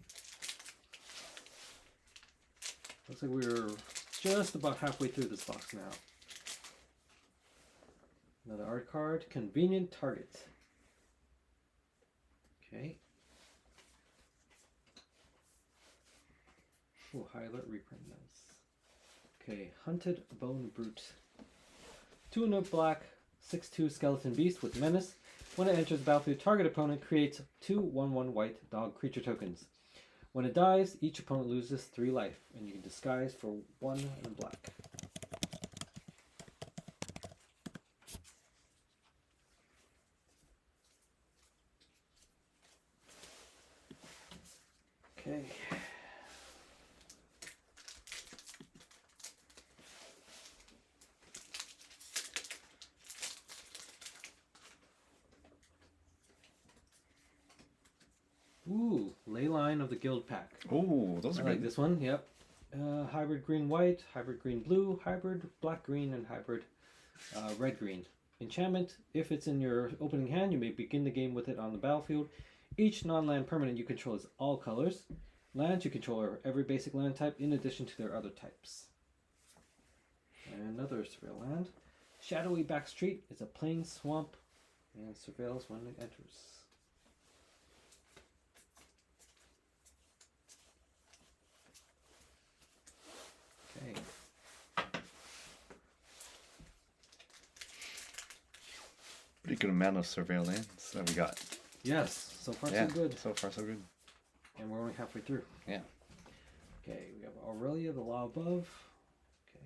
Speaker 1: Looks like we're just about halfway through this box now. Another art card, Convenient Target. Okay. Oh, high alert reprint, nice. Okay, Hunted Bone Brute. 2 and a black, 6/2 skeleton beast with menace. When it enters the battlefield, target opponent creates 2 1/1 white dog creature tokens. When it dies, each opponent loses 3 life, and you can disguise for 1 and a black. Okay. Ooh, Leyline of the Guild Pack.
Speaker 2: Ooh, those
Speaker 1: I
Speaker 2: are
Speaker 1: like
Speaker 2: good.
Speaker 1: this one, yep. Hybrid green-white, hybrid green-blue, hybrid black-green, and hybrid red-green. Enchantment, if it's in your opening hand, you may begin the game with it on the battlefield. Each non-land permanent you control is all colors. Lands you control are every basic land type in addition to their other types. And another surveil land. Shadowy Backstreet is a plain swamp and surveils when it enters. Okay.
Speaker 2: Pretty good amount of surveillance that we got.
Speaker 1: Yes, so far
Speaker 2: Yeah,
Speaker 1: so good.
Speaker 2: so far so good.
Speaker 1: And we're only halfway through.
Speaker 2: Yeah.
Speaker 1: Okay, we have Aurelia, the Law Above. Okay.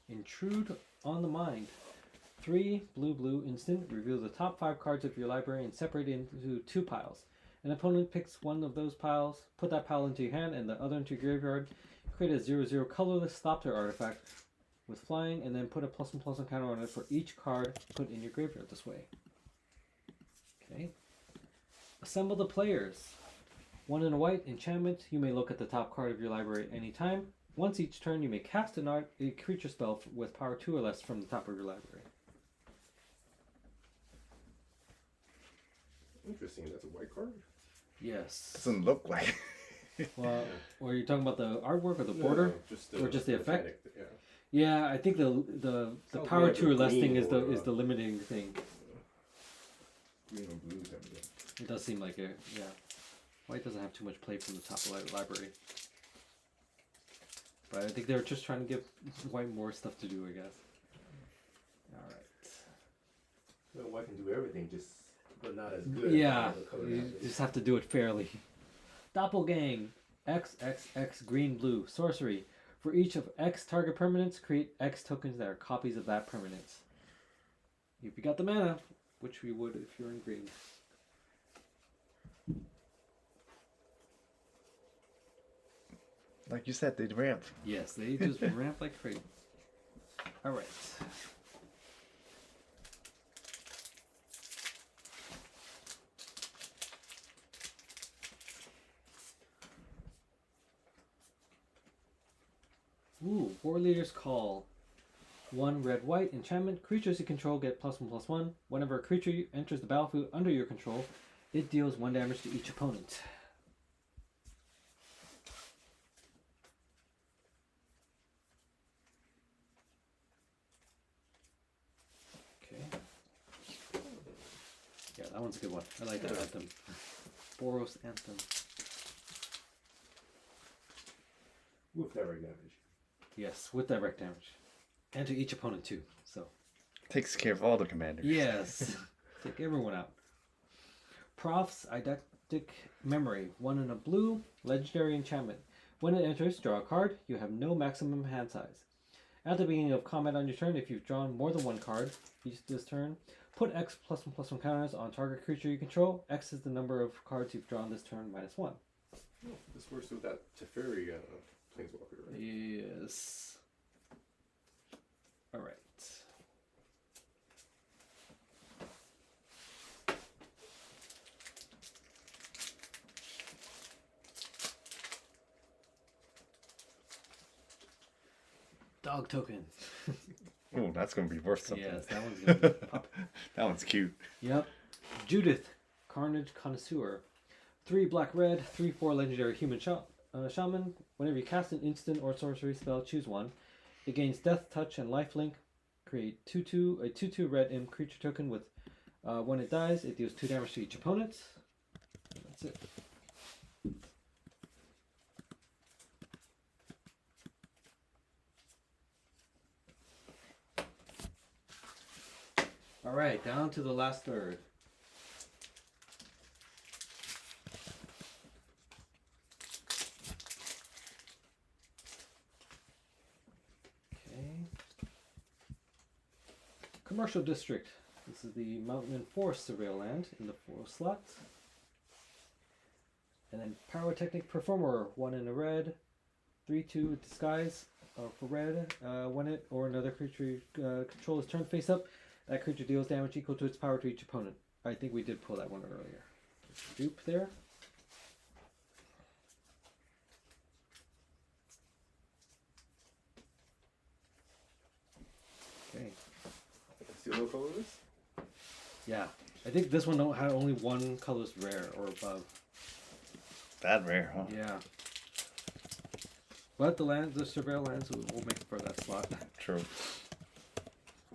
Speaker 1: Intrude on the Mind. 3 blue instant. Reveal the top 5 cards of your library and separate it into 2 piles. An opponent picks one of those piles, put that pile into your hand and the other into your graveyard. Create a 0/0 colorless stop their artifact with flying, and then put a +1/+1 counter on it for each card put in your graveyard this way. Okay. Assemble the players. 1 and a white, enchantment. You may look at the top card of your library at any time. Once each turn, you may cast a creature spell with power 2 or less from the top of your library.
Speaker 3: Interesting. That's a white card.
Speaker 1: Yes.
Speaker 2: Doesn't look like.
Speaker 1: Well, or are you talking about the artwork or the border?
Speaker 3: No,
Speaker 1: Or just the effect?
Speaker 3: mechanic, yeah.
Speaker 1: Yeah, I think the
Speaker 3: Sounds
Speaker 1: power
Speaker 3: like
Speaker 1: 2 or
Speaker 3: a
Speaker 1: less thing
Speaker 3: green
Speaker 1: is the
Speaker 3: border.
Speaker 1: is the limiting thing.
Speaker 3: Green or blue type of thing.
Speaker 1: It does seem like it. Yeah. White doesn't have too much play from the top of the library. But I think they're just trying to give white more stuff to do, I guess. Alright.
Speaker 3: Well, white can do everything, but not as good.
Speaker 1: Yeah,
Speaker 3: as the color
Speaker 1: you
Speaker 3: matches.
Speaker 1: just have to do it fairly. Doppelgang. XXX green blue. Sorcery. For each of X target permanents, create X tokens that are copies of that permanent. If you got the mana, which we would if you're in green.
Speaker 2: Like you said, they'd ramp.
Speaker 1: Yes, they just ramp like crazy. Alright. Ooh, War Leader's Call. 1 red white enchantment. Creatures you control get +1/+1. Whenever a creature enters the battlefield under your control, it deals 1 damage to each opponent. Okay. Yeah, that one's a good one. I like that anthem. Boros Anthem.
Speaker 3: With direct damage.
Speaker 1: Yes, with direct damage. And to each opponent too. So
Speaker 2: Takes care of all the commanders.
Speaker 1: yes. Take everyone out. Prof's Eidetic Memory. 1 in a blue, legendary enchantment. When it enters, draw a card. You have no maximum hand size. At the beginning of combat on your turn, if you've drawn more than 1 card each this turn, put X +1/+1 counters on target creature you control. X is the number of cards you've drawn this turn -1.
Speaker 3: Oh, this works with that Teferi Planeswalker, right?
Speaker 1: Yes. All right. Dog token.
Speaker 2: Oh, that's gonna be worth something.
Speaker 1: Yes, that one's gonna be pop.
Speaker 2: That one's cute.
Speaker 1: Yep. Judith, Carnage Connoisseur. 3 black red, 3/4 legendary human shaman. Whenever you cast an instant or sorcery spell, choose one. It gains death, touch, and lifelink. Create a 2/2 red imp creature token with when it dies, it deals 2 damage to each opponent. And that's it. Alright, down to the last third. Okay. Commercial District. This is the Mountain and Forest Surveil land in the 4 slot. And then Pyrotechnic Performer, 1 in a red, 3/2 Disguise for red. When it or another creature you control is turned face up, that creature deals damage equal to its power to each opponent. I think we did pull that one earlier. Dupe there. Okay.
Speaker 3: See what color this?
Speaker 1: Yeah. I think this one had only 1 color's rare or above.
Speaker 2: That rare, huh?
Speaker 1: Yeah. But the Surveil lands will make for that slot.
Speaker 2: True.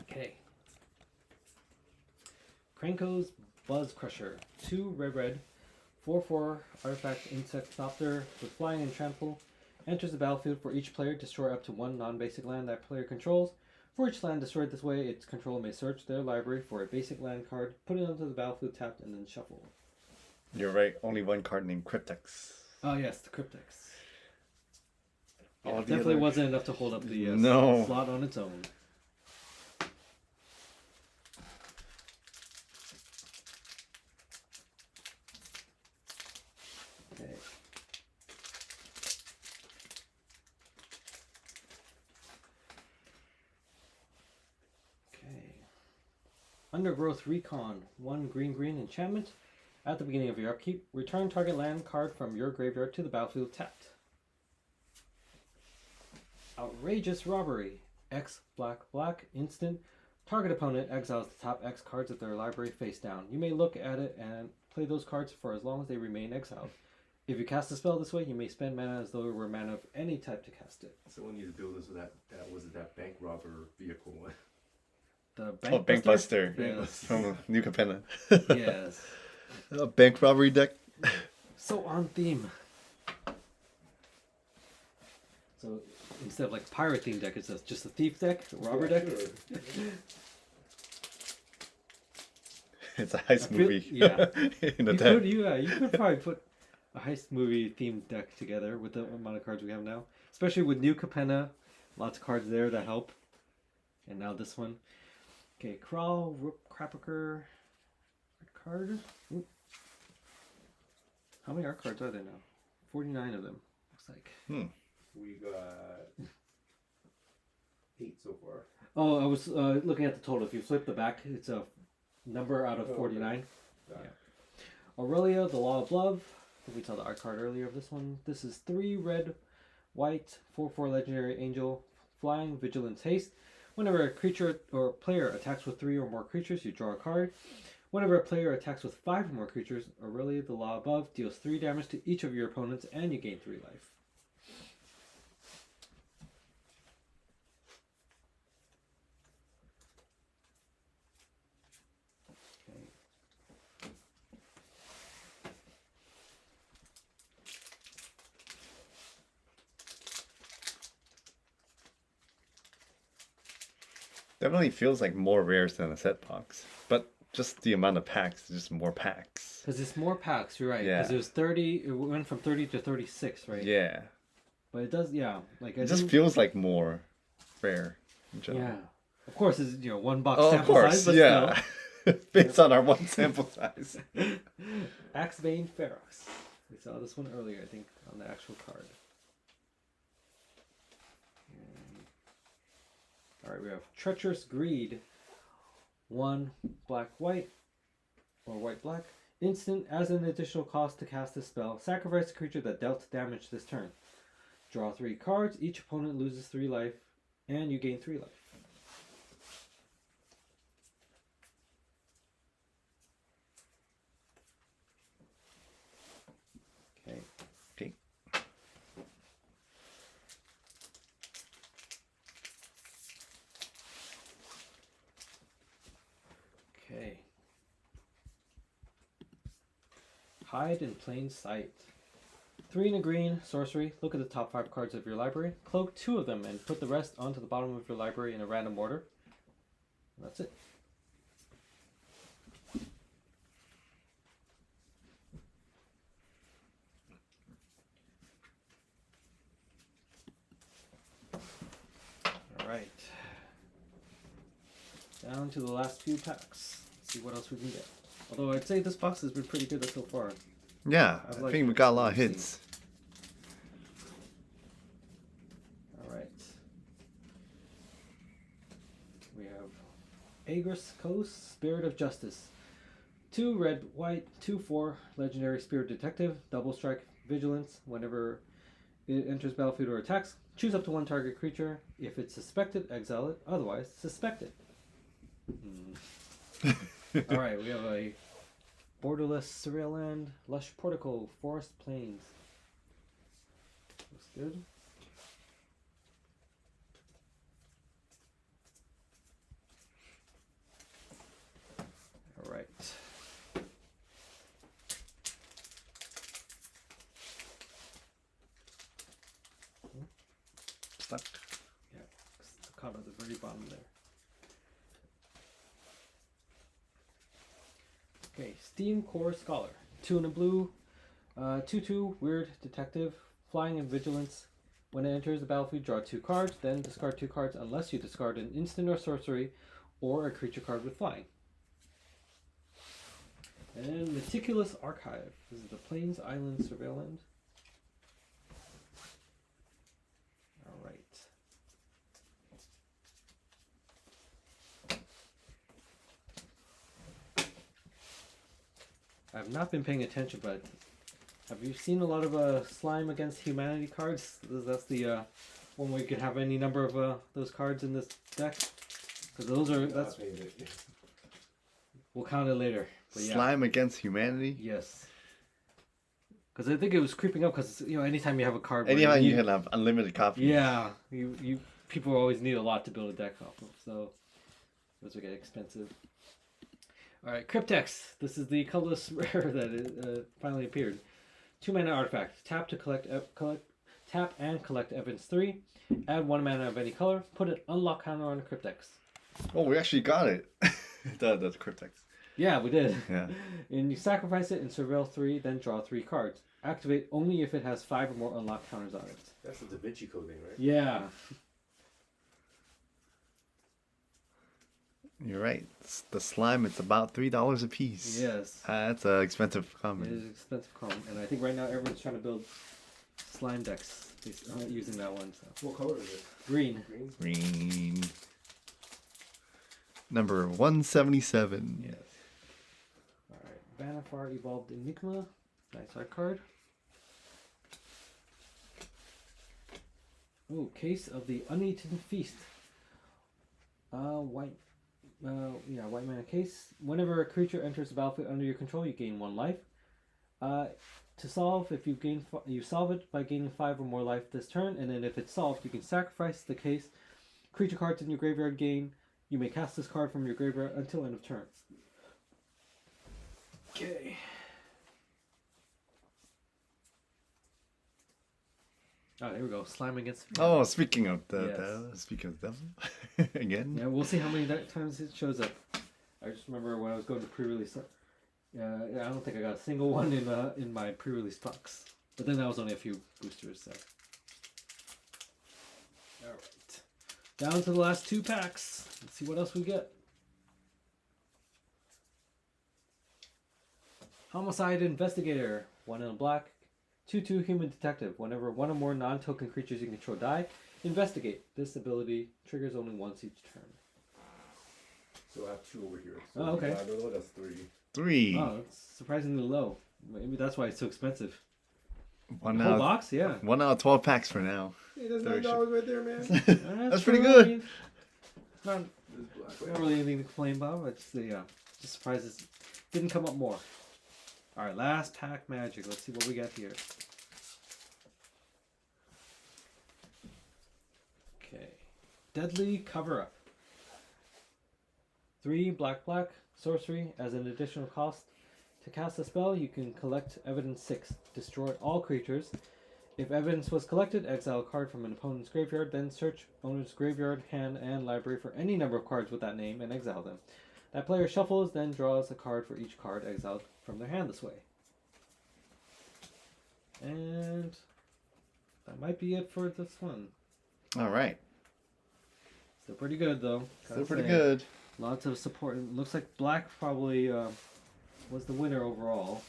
Speaker 1: Okay. Krenko's Buzz Crusher. 2 red, 4/4 artifact Insectopter with flying and trample. Enters the battlefield. For each player, destroy up to 1 non-basic land that player controls. For each land destroyed this way, its controller may search their library for a basic land card, put it onto the battlefield tapped, and then shuffle.
Speaker 2: You're right. Only 1 card named Cryptex.
Speaker 1: Oh yes, the Cryptex. Yeah,
Speaker 2: All
Speaker 1: it
Speaker 2: the
Speaker 1: definitely
Speaker 2: other-
Speaker 1: wasn't enough to hold up the
Speaker 2: No.
Speaker 1: slot on its own. Okay. Okay. Undergrowth Recon. 1 green enchantment. At the beginning of your upkeep, return target land card from your graveyard to the battlefield tapped. Outrageous Robbery. X black instant. Target opponent exiles the top X cards of their library face down. You may look at it and play those cards for as long as they remain exiled. If you cast a spell this way, you may spend mana as though it were mana of any type to cast it.
Speaker 3: Someone needs to build this with that bank robber vehicle one.
Speaker 1: The
Speaker 2: Bank Buster.
Speaker 1: Yes.
Speaker 2: From New Capenna.
Speaker 1: Yes.
Speaker 2: A bank robbery deck.
Speaker 1: So on theme. So instead of like pirate theme deck, it's just a thief deck, a robber deck.
Speaker 3: Sure.
Speaker 2: It's a heist
Speaker 1: feel-
Speaker 2: movie.
Speaker 1: yeah.
Speaker 2: In a
Speaker 1: You
Speaker 2: deck.
Speaker 1: could, you could probably put a heist movie themed deck together with the amount of cards we have now, especially with New Capenna, lots of cards there that help. And now this one. Okay, Crawl, Rook, Crapaker, card. Ooh. How many art cards are there now? 49 of them. Looks like.
Speaker 3: We got 8 so far.
Speaker 1: Oh, I was looking at the total. If you flip the back, it's a number out of 49.
Speaker 3: Okay.
Speaker 1: Yeah. Aurelia, the Law of Love. I think we saw the art card earlier of this one. This is 3 red, white, 4/4 legendary angel, flying, vigilance, haste. Whenever a creature or player attacks with 3 or more creatures, you draw a card. Whenever a player attacks with 5 or more creatures, or really the law above, deals 3 damage to each of your opponents, and you gain 3 life.
Speaker 2: Definitely feels like more rares than a set box, but just the amount of packs is just more packs.
Speaker 1: Because it's more packs, you're right.
Speaker 2: Yeah.
Speaker 1: Because it was 30, it went from 30 to 36, right?
Speaker 2: Yeah.
Speaker 1: But it does, yeah. Like
Speaker 2: It just feels like more rare in general.
Speaker 1: Yeah. Of course, it's, one box
Speaker 2: Oh, of
Speaker 1: sample
Speaker 2: course,
Speaker 1: size, but
Speaker 2: yeah.
Speaker 1: still.
Speaker 2: Based on our one sample size.
Speaker 1: Axebane Ferox. We saw this one earlier, I think, on the actual card. Alright, we have Treacherous Greed. 1 black-white, or white-black. Instant, as an additional cost to cast this spell, sacrifice a creature that dealt damage this turn. Draw 3 cards, each opponent loses 3 life, and you gain 3 life. Okay.
Speaker 2: Okay.
Speaker 1: Okay. Hide in plain sight. 3 and a green, sorcery. Look at the top 5 cards of your library. Cloak 2 of them and put the rest onto the bottom of your library in a random order. That's it. Alright. Down to the last few packs. See what else we can get. Although I'd say this box has been pretty good so far.
Speaker 2: Yeah,
Speaker 1: I've
Speaker 2: I
Speaker 1: liked
Speaker 2: think we
Speaker 1: it.
Speaker 2: got a lot of
Speaker 1: We've seen.
Speaker 2: hits.
Speaker 1: Alright. We have Agris Coast, Spirit of Justice. 2 red, white, 2/4, legendary Spirit Detective, double strike, vigilance. Whenever it enters battlefield or attacks, choose up to 1 target creature. If it's suspected, exile it. Otherwise, suspect it. Alright, we have a borderless Surreal Land, Lush Portico, Forest Plains. Looks good. Alright.
Speaker 2: Stuck.
Speaker 1: Yeah, it's caught at the very bottom there. Okay, Steam Core Scholar. 2 and a blue, 2/2, Weird Detective, Flying and Vigilance. When it enters the battlefield, draw 2 cards, then discard 2 cards unless you discard an instant or sorcery or a creature card with flying. And Meticulous Archive. This is the Plains Island Surveilland. Alright. I've not been paying attention, but have you seen a lot of Slime Against Humanity cards? That's the one where you can have any number of those cards in this deck. Because those are, that's, we'll count it later. But yeah.
Speaker 2: Slime Against Humanity?
Speaker 1: Yes. Because I think it was creeping up because, anytime you have a card where
Speaker 2: Anytime
Speaker 1: you
Speaker 2: you can have unlimited copies.
Speaker 1: yeah, you people always need a lot to build a deck off of, so those will get expensive. Alright, Cryptex. This is the colorless rare that finally appeared. 2 mana artifact. Tap to tap and collect Evans 3. Add 1 mana of any color. Put an unlock counter on a Cryptex.
Speaker 2: Oh, we actually got it. That's Cryptex.
Speaker 1: Yeah, we did.
Speaker 2: Yeah.
Speaker 1: And you sacrifice it and surveil 3, then draw 3 cards. Activate only if it has 5 or more unlock counters on it.
Speaker 3: That's the Da Vinci coding, right?
Speaker 1: Yeah.
Speaker 2: You're right. The slime, it's about $3 a piece.
Speaker 1: Yes.
Speaker 2: That's an expensive
Speaker 1: It
Speaker 2: comment.
Speaker 1: is expensive common, and I think right now everyone's trying to build slime decks using that one. So.
Speaker 3: What color is it?
Speaker 1: Green.
Speaker 3: Green?
Speaker 2: Green. Number 177.
Speaker 1: Yes. Alright. Vanifar Evolved Enigma. Nice art card. Oh, Case of the Uneaten Feast. White mana case. Whenever a creature enters the battlefield under your control, you gain 1 life. To solve, if you solve it by gaining 5 or more life this turn, and then if it's solved, you can sacrifice the case. Creature cards in your graveyard gain. You may cast this card from your graveyard until end of turn. Okay. Oh, here we go. Slime against.
Speaker 2: Oh, speaking of
Speaker 1: Yes.
Speaker 2: devil, again.
Speaker 1: Yeah, we'll see how many times it shows up. I just remember when I was going to pre-release. I don't think I got a single one in my pre-release box. But then that was only a few boosters. So. All right, down to the last 2 packs. Let's see what else we get. Homicide Investigator, 1 in a black. 2/2 Human Detective. Whenever 1 or more non-token creatures you control die, investigate. This ability triggers only once each turn.
Speaker 3: So I have 2 over here. So
Speaker 1: Oh, okay.
Speaker 3: That's 3.
Speaker 2: 3.
Speaker 1: Oh, that's surprisingly low. Maybe that's why it's so expensive.
Speaker 2: One
Speaker 1: Whole
Speaker 2: out.
Speaker 1: box, yeah.
Speaker 2: 1 out of 12 packs for now.
Speaker 3: Hey, that's
Speaker 2: Very
Speaker 3: $9 right there, man.
Speaker 2: That's pretty
Speaker 1: true.
Speaker 2: good.
Speaker 1: I mean, not really anything to complain about, but just surprises didn't come up more. All right, last pack magic. Let's see what we got here. Okay, Deadly Cover-Up. 3 black sorcery. As an additional cost to cast a spell, you can collect evidence 6. Destroy all creatures. If evidence was collected, exile a card from an opponent's graveyard. Then search owner's graveyard, hand, and library for any number of cards with that name and exile them. That player shuffles, then draws a card for each card exiled from their hand this way. And that might be it for this one.
Speaker 2: All right.
Speaker 1: Still pretty good, though.
Speaker 2: Still pretty good.
Speaker 1: Lots of support. It looks like black probably was the winner overall.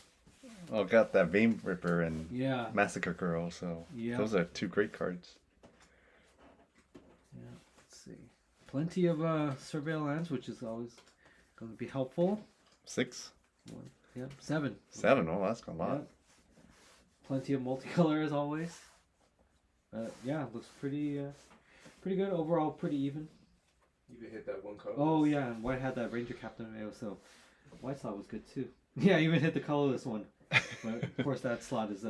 Speaker 2: Oh, got that Vein Ripper and
Speaker 1: Yeah.
Speaker 2: Massacre Girl, so
Speaker 1: Yeah.
Speaker 2: those are 2 great cards.
Speaker 1: Yeah. Let's see. Plenty of surveillance, which is always going to be helpful.
Speaker 2: 6?
Speaker 1: 7.
Speaker 2: 7? Oh, that's a lot.
Speaker 1: Yeah. Plenty of multicolor as always. Looks pretty good overall. Pretty even.
Speaker 3: Even hit that 1 color.
Speaker 1: Oh yeah, and White had that Ranger Captain AO, so White slot was good too. Yeah, even hit the colorless one. But of course that slot is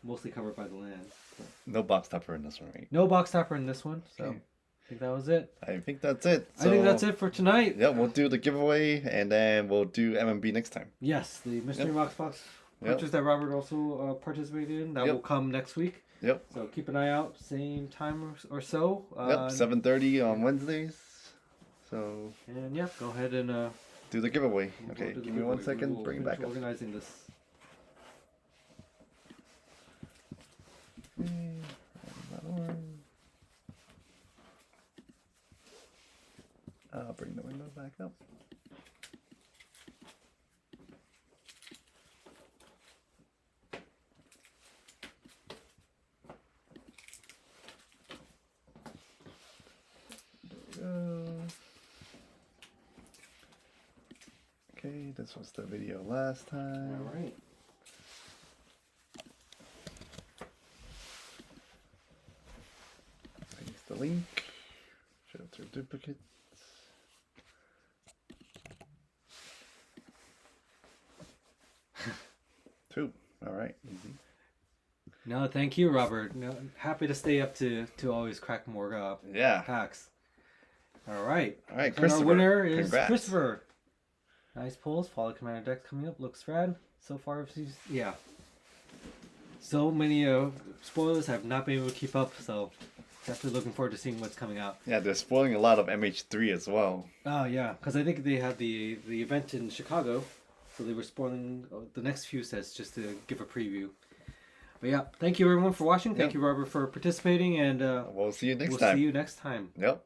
Speaker 1: mostly covered by the land. So.
Speaker 2: No box topper in this one, right?
Speaker 1: No box topper in this one, so
Speaker 2: Okay.
Speaker 1: I think that was it.
Speaker 2: I think that's it.
Speaker 1: I think that's it for tonight.
Speaker 2: Yeah, we'll do the giveaway and then we'll do MMB next time.
Speaker 1: Yes, the Mystery MoxBox
Speaker 2: Yep.
Speaker 1: purchase that Robert also participated in. That will come next week.
Speaker 2: Yep.
Speaker 1: So keep an eye out, same time or so.
Speaker 2: Yep, 7:30 on Wednesdays. So
Speaker 1: And yeah, go ahead and
Speaker 2: do the giveaway.
Speaker 1: we'll
Speaker 2: Okay,
Speaker 1: do the
Speaker 2: give me 1
Speaker 1: giveaway.
Speaker 2: second.
Speaker 1: We'll
Speaker 2: Bring it
Speaker 1: finish
Speaker 2: back up.
Speaker 1: organizing this.
Speaker 2: I'll bring the window back up. There we go. Okay, this was the video last time.
Speaker 1: All right.
Speaker 2: Paste the link. Filter duplicates. Two. All right, easy.
Speaker 1: No, thank you, Robert. No, happy to stay up to always crack more
Speaker 2: Yeah.
Speaker 1: packs. All right.
Speaker 2: All right,
Speaker 1: And
Speaker 2: Christopher.
Speaker 1: our winner is
Speaker 2: Congrats.
Speaker 1: Christopher. Nice pulls. Follow Commander decks coming up. Looks rad. So far, yeah. So many spoilers. Have not been able to keep up. So definitely looking forward to seeing what's coming out.
Speaker 2: Yeah, they're spoiling a lot of MH3 as well.
Speaker 1: Oh yeah, because I think they had the event in Chicago, so they were spoiling the next few sets just to give a preview. But yeah, thank you everyone for watching. Thank
Speaker 2: Yep.
Speaker 1: you, Robert, for participating, and
Speaker 2: We'll see you next
Speaker 1: we'll
Speaker 2: time.
Speaker 1: see you next time.
Speaker 2: Yep.